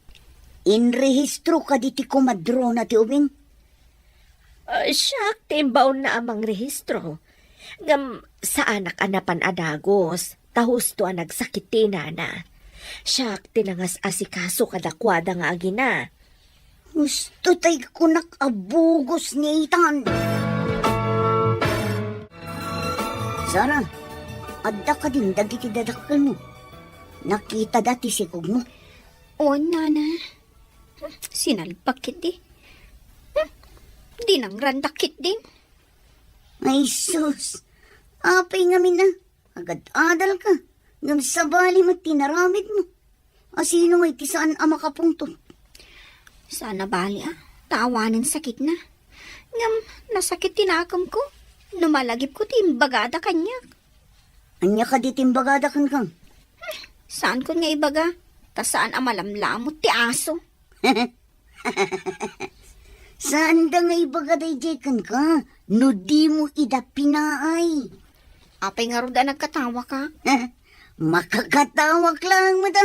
Inrehistro ka di ti kumadrona ti ubing. Siyak, timbaon na amang rehistro. Ngam sa anak anapan adagos, tahusto ang nagsakit ti inana. Siyak, tinangas asikaso kadakwada nga agina. Gusto tay kunak abugos ni Ethan. Sara, adda ka din dagiti dadakkel mo. Nakita dati sikog mo. O, nana. Sinalpakit di. Di nang randakit din. Ay sus, apay ngamin na. Agad-adal ka. Ngam sabali mo tinaramid mo. Asino nga iti saan ang makapungtot. Sana bali tawanan sakit na. Ngam, nasakit tinakam ko. Numalagip ko timbagada kanya. Anya ka di timbagada kan kang. Saan ko nga ibaga? Ta saan amalamlamot ti aso? Saan da nga ibagaday jekan ka? No di mo idapinaay. Apay nga roda nagkatawa ka? Makakatawak lang mo da.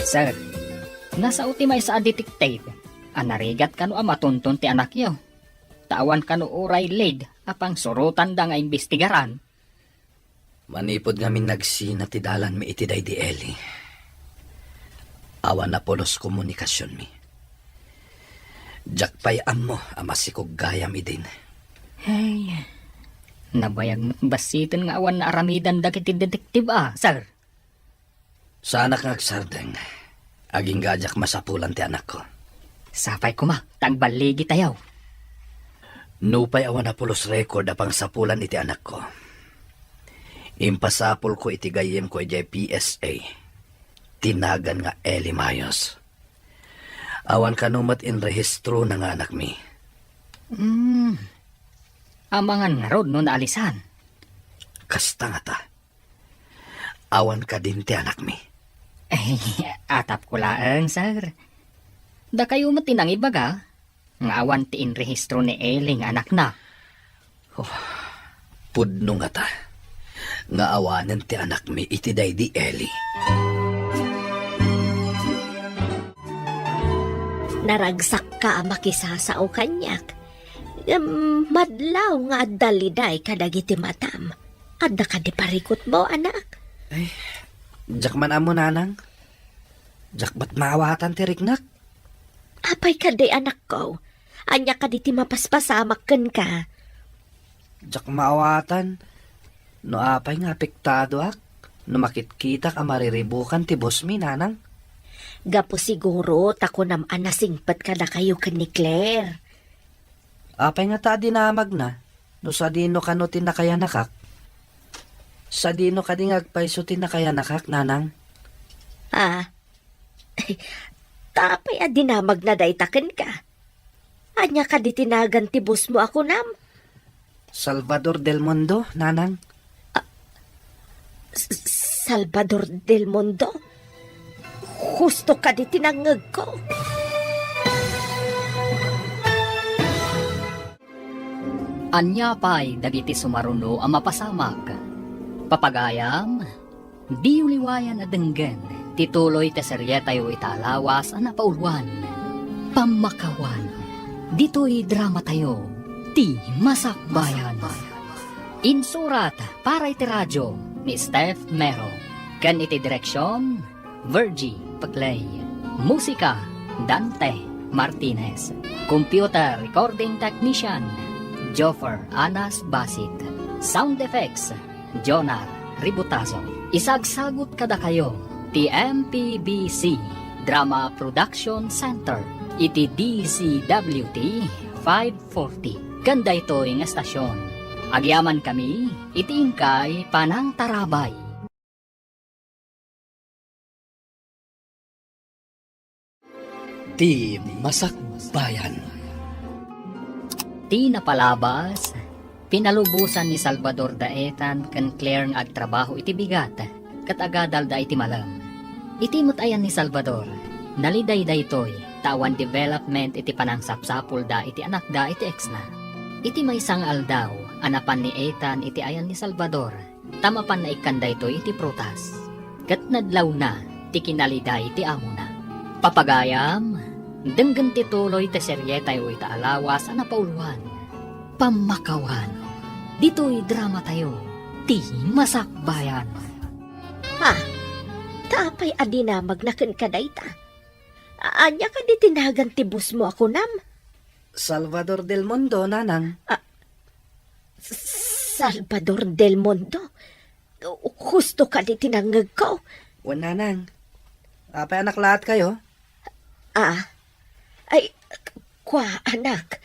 Sir, nasa utimay sa detective. Anarigat kano matunton ti anak yo. Tawan kano uray lead apang surutan da nga imbestigaran. Manipod ngamin nagsina ti dalan mi iti day di Eli. Awan na polos komunikasyon mi. Jakpay ammo amasikog gayam idin. Hey, nabayag mo't basitin nga awan na aramidan dagiti detective sir. Sa anak nga agsardeng, aging gajak masapulan ti anak ko. Sapay ko tagbaligi tayaw. Nupay awan na pulos record apang sapulan iti anak ko. Impasapol ko iti gayem ko iti PSA. Tinagan nga Eli Mayos. Awan kanumat in rehistro na nga anak mi. Amangan nga rod no naalisan. Kasta nga ta. Awan ka din ti anak mi. Ay, atap ko laang, sir. Da kayo matinang ibaga, nga awan ti inrehistro ni Eli nga anak na. Pudno nga ta. Nga awanan ti anak mi iti day di Eli. Naragsak ka makisasao kanyak. Madlaw nga daliday kadagiti matam. Adda ka di parikot mo, anak. Jak man amo nanang. Jak ba't maawatan ti riknak? Apay ka di anak ko. Anya ka di ti mapaspasamak ken ka. Jak maawatan. No apay nga apektado ak. No makitkita ka mariribukan ti boss mi nanang. Gapo siguro tako nam anasingpat ka na kayo ken ni Claire. Apay nga ta dinamag na. No sa dino ka no tinakayanakak. Sa dino ka di ngagpaiso tinakayanakak nanang. Tapay dinamag na daytaken ka. Anya ka di tinagan ti boss mo ako nam. Salvador del Mundo, nanang. Salvador del Mundo? Husto ka di tinangag ko. Anya pa'y dagiti sumaruno ang mapasamag. Papagayam, di uliwayan na denggen, tituloy te seryetayo italawas ang napauluan. Pamakawan, dito'y drama tayo, ti Masakbayan. Insurat para iti radyo ni Steph Mero. Kan iti direksyon, Virgie Paglay. Musika, Dante Martinez. Computer recording technician, Joffer Anas Basit. Sound effects, Jonar Ributazo. Isagsagot kada kayo, ti MPBC Drama Production Center. Iti DCWT 540. Ganda ito nga estasyon. Agyaman kami, iti ingkay Panang Tarabay. Ti Masakbayan. Ti napalabas, pinalubusan ni Salvador Daetan kan Claire nga agtrabaho iti bigat, kat agadal da iti malam. Iti mutayan ni Salvador, naliday da itoy, tawan development iti panangsapsapul da iti anak da iti ex na. Iti may isang aldaw, anapan ni Ethan iti ayan ni Salvador, tamapan na ikanda itoy iti prutas. Kat nadlaw na, ti kinaliday iti amo na. Papagayam, denggan ti tuloy ti serye tayo ita alawas ana pauluan. Pamakawan, dito'y drama tayo, ti Masakbayan. Ha? Tapay adinamag na ken kadayta. Anya ka di tinagan ti bus mo ako nam? Salvador del Mundo, nanang. Salvador del Mundo? Husto ka di tinangag ko? Nanang. Apay anak lahat kayo? Ay, kwa anak.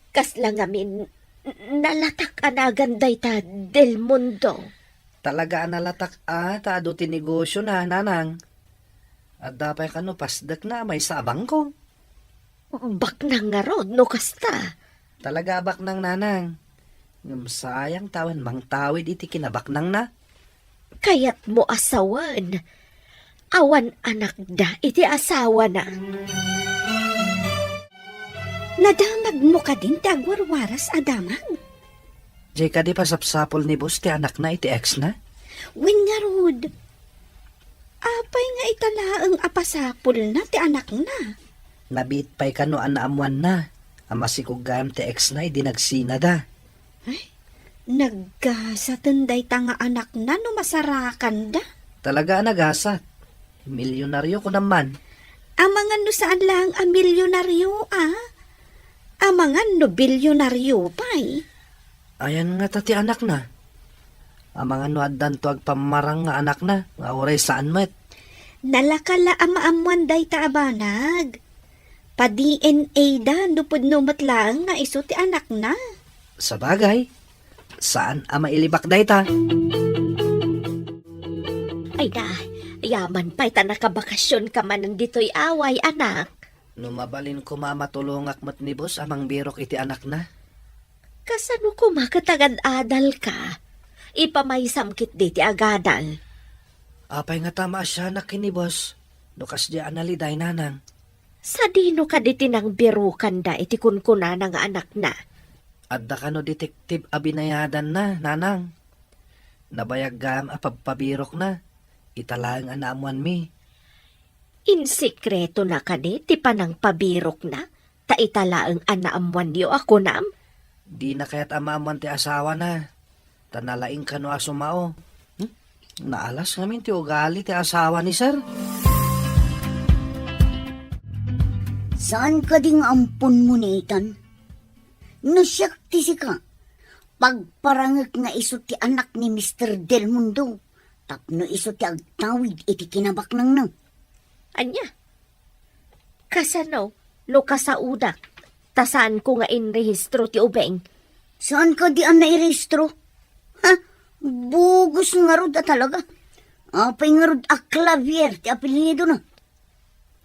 Kas lang amin, nalatak anagan dayta del Mundo. Talaga nalatak taado ti negosyo na, nanang. At dapay kano pasdak na may sabang ko. Bak nang nga rod, no kasta. Talaga bak nang nanang. Ngam sayang tawan mang tawid iti kinabak nang na. Kayat mo asawan. Awan anak da, iti asawa na. Nadamag mo ka din ti agwarwaras adamag. Jay ka di pasapsapol ni boss ti anak na iti ex na? Wen nga rod. Apay nga italaang apasapol na ti anak na. Nabit pa'y kano anaamuan na. Amasikugam ti ex na di nagsina da. Naggasatan day ta nga anak na no masarakan da. Talaga nagasat. Milyonaryo ko naman. Amangan no saan lang ang milyonaryo Amangan no bilyonaryo pa'y. Ayan nga tati anak na. Amang ano addan to agpamarang nga anak na. Nga oray saan met. Nalakala amaamuan day ta abanag. Pa-DNA da nupod no matlang nga iso ti anak na. Sa bagay. Saan ama ilibak day ta? Ay da, yaman pa'y ta nakabakasyon ka man dito'y away, anak. Numabalin ko mamatulungak mat ni boss amang birok iti anak na. Kasano ko makatagad-adal ka? Ipamay-samkit di ti agadal. Apay nga tama siya na kini boss. Nukas di analiday nanang. Sa dino ka di tinang birukan da iti kunkuna ng anak na. Adda ka no detektive abinayadan na, nanang. Nabayag gam apagpabirok na. Italang anamuan mi. Insikreto na ka di, ti panang pabirok na. Ta italaang anaamuan diyo ako nam. Di na kaya't amamuan ti asawa na. Tanalaing ka no asumao. Naalas ngamin ti ugali ti asawa ni sir. Saan ka ding ampun mo ni Ethan? Nasyak ti si ka. Pagparangag nga iso ti anak ni Mr. Del Mundo. Tapno iso ti agtawid iti kinabak nang nang. Anya? Kasano? No kasaudak. Tasaan ko nga inrehistro ti ubeng. Saan ka di ang nairehistro? Ha? Bugos nga rod talaga. Apay nga rod Clavier ti apelyido na.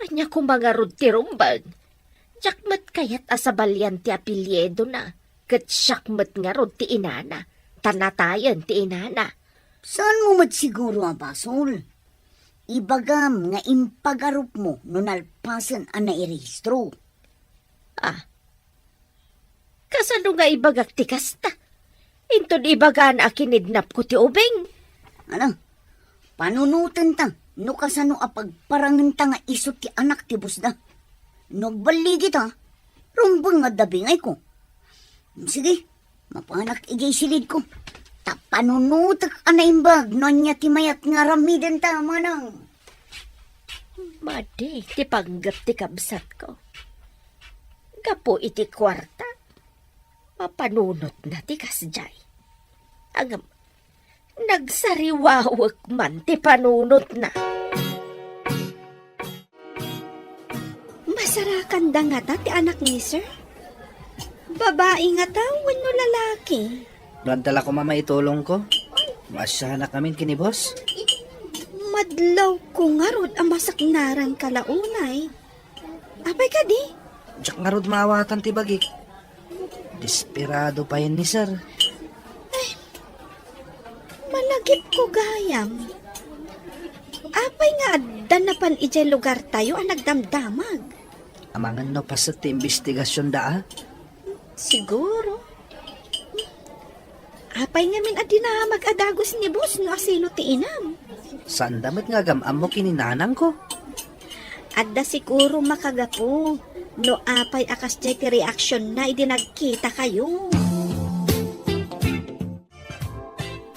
Anya kung mga rod ti rumbag. Jakmat kayat asabalyan ti apelyedo na. Kat syakmat nga rod ti inana. Tanatayan ti inana. Saan mo matsiguro ang basol? Ibagam nga impagarup mo no nalpasan ang nairehistro. Kasano nga ibagak ti kasta? Intod ibaga na akinidnap ko ti ubeng. Ano? Panunutan ta, no kasano apagparangan ta nga iso ti anak ti busda. Nagbaligi ta, rumbang nga dabingay ko. Sige, mapanak ijay silid ko. Tapanunutak anaimbag, nonya timayat nga ramiden ta, manang. Madi, ti panggap ti kabsat ko. Gapo iti kwarta. Mapanunot na ti kasjay. Agam, nagsariwawak man ti panunot na. Masarakan da nga ta ti anak ni sir. Babae nga ta, wano lalaki. Rantala ko mama itulong ko. Masya na kami kini boss. Madlaw ko nga rod ang masaknaran kalaunay. Apay ka di? Diyak nga rod maawatan ti bagik. Desperado pa yun ni sir. Malagip ko gayam. Apay nga adda na pan ijay lugar tayo ang nagdamdamag. Amangan no pa sa ti investigasyon da. Siguro. Apay nga min adi na mag-adagos ni boss no asino ti inam. Saan damat nga gamam mo kininanang ko? Adda siguro makagapo. No apay akas jay ti reaksyon na idi nagkita kayo.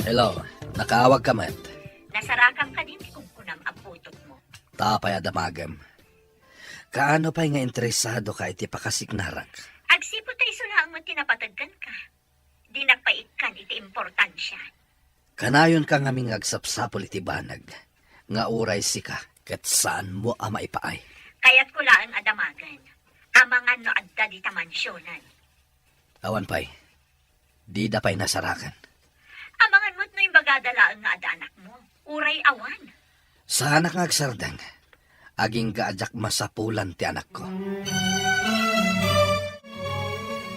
Hello, nakaawag ka man. Nasarakam ka din kung kunam aputot mo. Tapay adamagam. Kaano pa'y nga interesado ka iti pakasignarak? Agsipo tayo sulaang mo tinapatagkan ka. Di nagpaikan iti importansya. Kanayon ka ngaming agsapsapol iti banag. Nga uray sika, kat saan mo ama ipaay. Kaya't kulaan adamagan. Amangan no adda di tamansyonan. Awan pa'y, di da pa'y nasarakan. Amangan mo't no yung bagadalaan nga ada anak mo. Uray awan. Sa anak nga agsardang, aging gaadyak masapulan ti anak ko.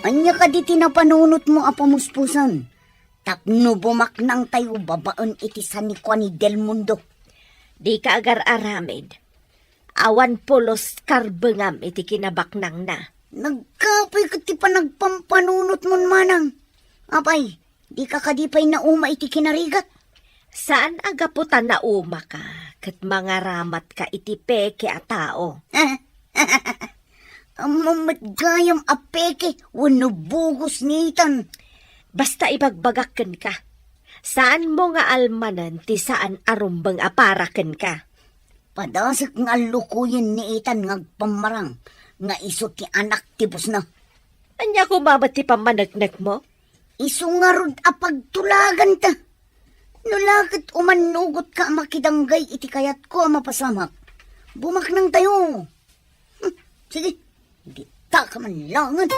Anya ka di tinapanunot mo apamuspusan. Tapno bumaknang tayo babaan iti sanikwa ni Del Mundo. Di ka agar aramid. Awan pulos karbengam iti kinabaknang na. Nagkapay ka ti pa nagpampanunot mon manang. Apay, di ka kadipay na uma iti kinarigat. Saan agaputan na uma ka? Kat mga ramat ka iti peke a tao. Mamatgayam apeke, wano bugos nitan. Basta ibagbagaken ka. Saan mo nga almanan ti saan arumbang aparaken ka? Padasak nga lukuyin ni itan ngagpamarang, nga iso ti anak tibos na. Anya kumamat ti pamanagnak mo? Iso nga rod apagtulagan ta. Nulakit umanugot ka makidanggay iti kayat ko mapasamak. Bumaknang tayo. Sige, di ta ka man langan.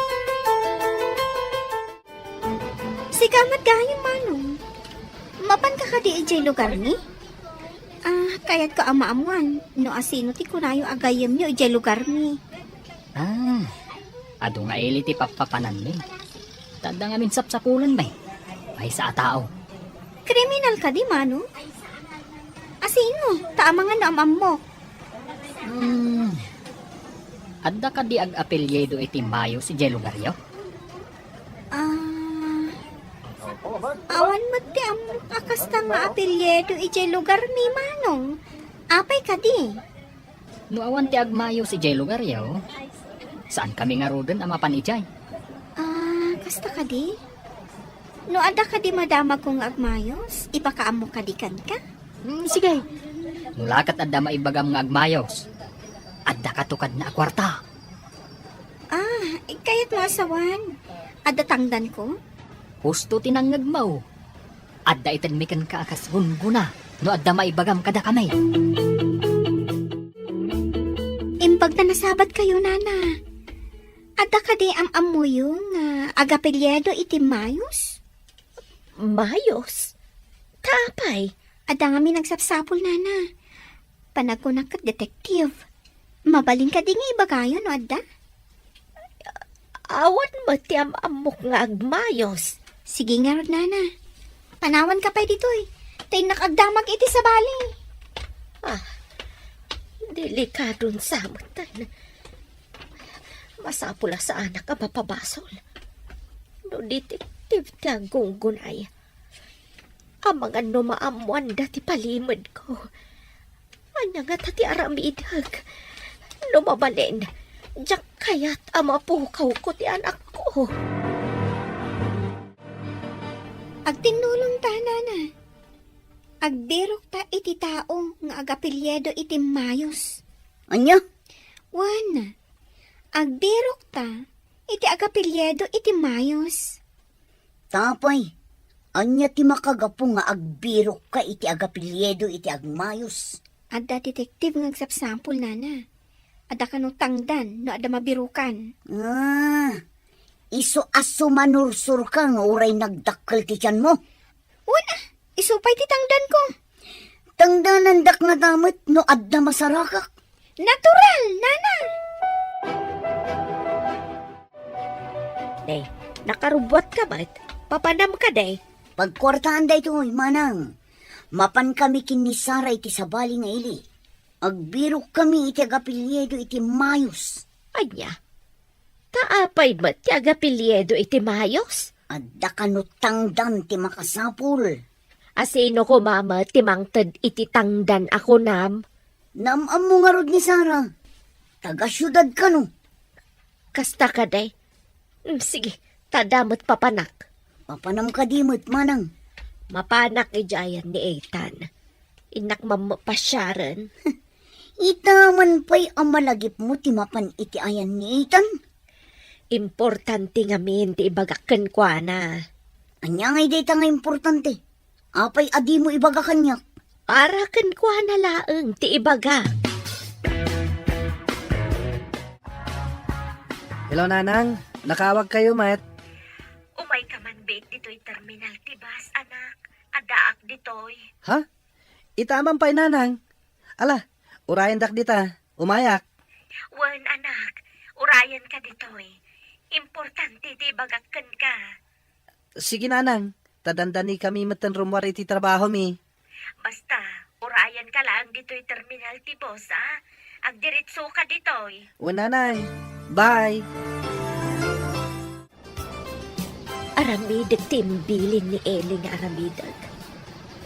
Sigamat gayam manong. Mapan ka ka di ijay lugar ni? Kaya't ko amaamuan. No asino ti kunayo agayam nyo ijay lugar ni. Ado nga ili ti papapanan mi. Tanda nga min sapsapulan bay. Ay sa tao. Kriminal ka di manong? Asino? Tama nga na amam mo. Adda ka di ag-apelyedo iti Mayo si Jay Lugaryo? Awan mo ti ang akasta nga apelyedo ijay lugar ni manong. Apay ka di? No awan ti agmayo si Jay Lugaryo, saan kami nga roden ang mapanijay? Kasta ka di? No ada ka di madama kong agmayos, ipakaamo ka di kan ka? Sige. Nulakat adda maibagam nga agmayos. Adda katukad na akwarta. Kaya't mo asawan. Ada tangdan ko? Husto tinangag mo. Adda itanmikan ka akas guna. No adda maibagam kada kamay. Imbag na nasabat kayo, nana. Ada ka di am-amu yung agapelyedo iti mayos? Mayos? Tapay? Ada nga mi nagsapsapol, nana. Panagkunak kat detektive. Mabaling ka di nga ibagayon, no, adda? Awan mo ti amok nga agmayos. Sige nga, nana. Panawan ka pa dito eh. Tay nakagdamag iti sa bali. Delikadon samutan. Masapula sa anak ka mapabasol. No detektive ti ang gunggunay. Ang mga numaamuan dati palimod ko. Anya nga tati aramidag. Numabalin. Diyak kaya't amapukaw ko ti anak ko. Agtinulong ta, nana. Agdirok ta iti tao nga agapilyedo iti mayos. Anya? Wan, agdirok ta iti agapilyedo iti mayos. Tapay, anya ti makagapo nga agbirok ka iti agapilyedo iti agmayos. Adda detektive nga agsapsampol, nana. Adda ka no tangdan no adda mabirukan. Iso aso manursur ka nga uray nagdakkel ti tiyan mo. Wan, isupay ti tangdan ko. Tangdanan dak nga damit no adda masarakak. Natural, nana. Day, nakarubot ka ba't? Papanam ka, day. Pagkwartaan da ito, manang. Mapan kami kinisara iti sabali nga ili. Agbirok kami iti agapilyedo iti mayos. Anya, taapay ba't ti agapilyedo iti mayos? Adda kanutangdan ti makasapul. Asino ko, mama, timangtad iti tangdan ako, nam? Namam mo nga rod ni Sara. Taga-syudad ka no. Kasta ka, day. Sige, tadamot papanak. Papanam ka dimot, manang. Mapanak ijayan ni Ethan. Inak mamapasyaran. Itaman pa'y amalagip mo ti mapan iti ayan ni Ethan. Importante nga min ti ibagakan kwa na. Anya ngay data nga importante. Apay adi mo ibaga kanyak. Arakan kwa na laeng ti ibaga. Hello, Nanang. Nakawag kayo, Mat. Umay ka man, bait, dito'y terminal tibas, anak. Adaak dito'y. Ha? Itaman pa'y, Nanang. Ala, urayan dak dita. Umayak. Wan, anak. Urayan ka dito'y. Importante ti bagakan ka. Sige, Nanang. Tadandani kami matan rumwar iti trabaho mi. Basta, urayan ka lang dito'y terminal tibos, ha? Agdiritso ka dito'y. O, Nanang. Bye. Aramidag timbilin ni Eli nga aramidag.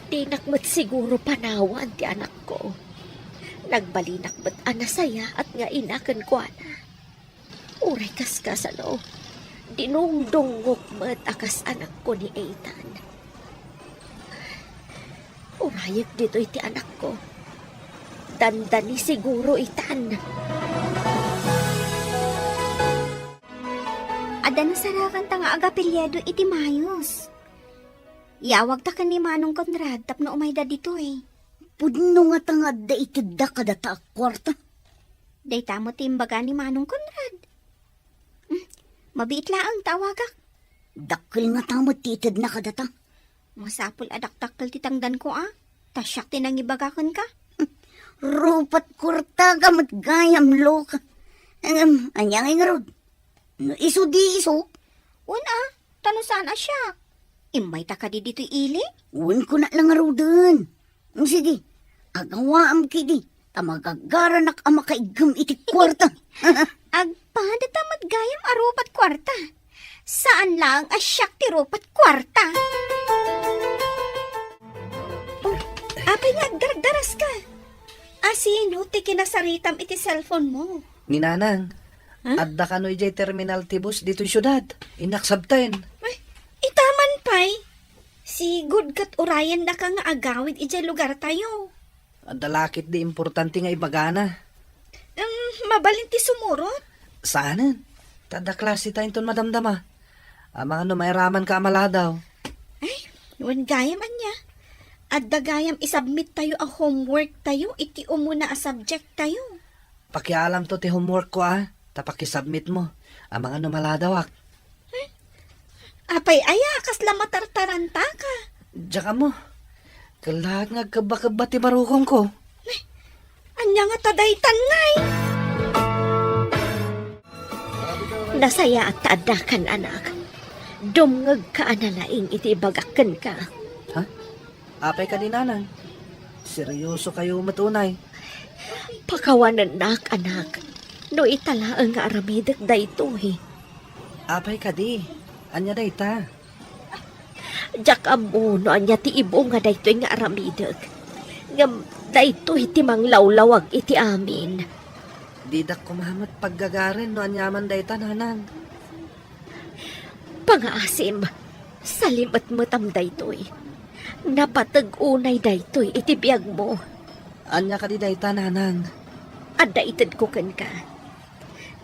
Di nakmat siguro panawan ti anak ko. Nagbalinak ba't anasaya at nga inakan ko na. Uray kaskasalo. Dinungdungok mat akas anak ko ni Ethan. Urayag dito iti anak ko. Dandani siguro itan. Ada na sarakan ta nga agapilyedo iti mayos. Yawag ta ka ni Manong Conrad tapno umayda dito eh. Pudno nga tangad da itida kadata akwarta. Day tamo timbaga ni Manong Conrad. Mabiit laang tawagak. Dakkel nga tamot titid na kadata. Masapul adaktakkel ti tangdan ko Tasyak tinangibagakan ka. Rupat kurta gamot gayam loka. Anya nga rod. No, iso di iso. Una, tanong saan siya? Imay ta ka di dito ili? Uwan ko na lang rodan. Sige, agawaam kidi. Tamagagaranak ang makaigam iti kwarta. Agpada tamad gayam arupat kwarta. Saan lang asyak ti rupat kwarta? Oh, apay nga agdardaras ka. Asino ti kinasaritam iti cellphone mo? Ni Nanang. Adda ka no ijay terminal tibus dito syudad. Inaksabten. Ay, itaman pay. Si good kat urayan na ka nga agawid ijay lugar tayo. Adda lakit di importante nga ibagana. Mabalin ti sumurot. Saanan? Tada klase tayo ton madamdama. Mga no mayraman ka amala daw. Ay, wan gayam anya. Adda gayam isubmit tayo a homework tayo, iti umuna a subject tayo. Pakialam to ti homework ko tapakisubmit mo. Mga no maladawak. Apay aya, kasla matartaranta ka. Diyan ka mo. Kalag nga kaba-kaba ti marukong ko. Anya nga taday tangay. Nasaya at taadakan, anak. Dumngag ka analaing iti bagakan ka. Ha? Apay ka ni Nanang. Seryoso kayo matunay. Pakawanan nak, anak. No italaang nga aramidak dayto Apay ka di. Anya day ta. Jak amo no anya ti ibo nga dayto nga aramidak. Ngam dayto iti manglawlawag iti amin. Didak kumamat paggagarin no anyaman day ta, Nanang. Pangaasim, Salimot mo tam daytoy. Napatag-unay daytoy iti biyag mo. Anya ka di dayta, nanang. Adaited ko kan ka.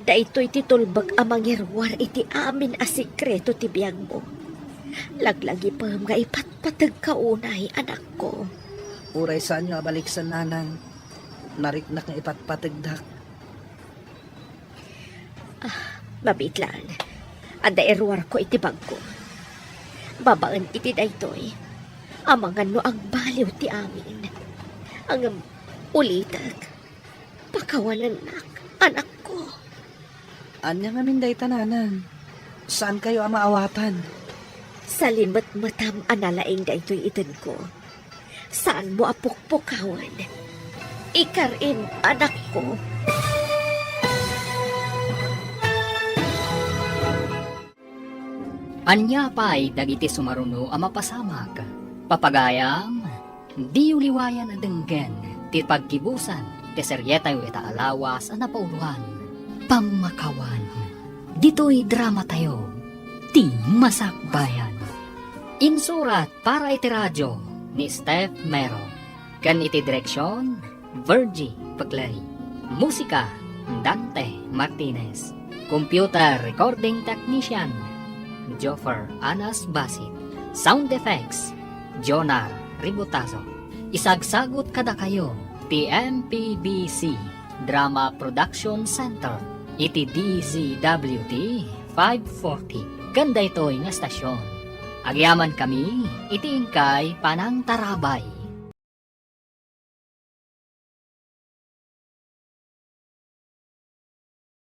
Daytoy titulbag amang irwar iti amin a sikreto ti biyag mo. Laglagi pa nga ipatpatag kaunay, anak ko. Uray saan nyo abalik sa nanang. Nariknak nga ipatpatagdak. Mabitlan. Ada irwar ko iti bag ko. Babaan iti daytoy. Amangan no ang baliw ti amin. Ang ulitag. Pakawalan anak ko. Anya nga min dayta, nanang. Saan kayo ang maawatan? Salimot matam analaing daytoy iten ko. Saan mo apukpukawan? Ikarin anak ko. Anya pa'y dagiti sumaruno ang mapasamag. Papagayam, di uliwayan ang denggen, ti pagkibusan, ti seryeta yu ita alawas ang napauluan. Pamakawan, dito'y drama tayo, ti masakbayan. Insurat para iti radyo ni Steph Mero. Kan iti direksyon, Virgie Pagleri. Musika, Dante Martinez. Computer recording technician, Joffer Anas Basit. Sound effects, Jonar Ributazo. Isagsagot kada kayo, TMPBC Drama Production Center. Iti DZWT 540. Ganda ito'y nga stasyon. Agyaman kami, iti ingkay panang tarabay.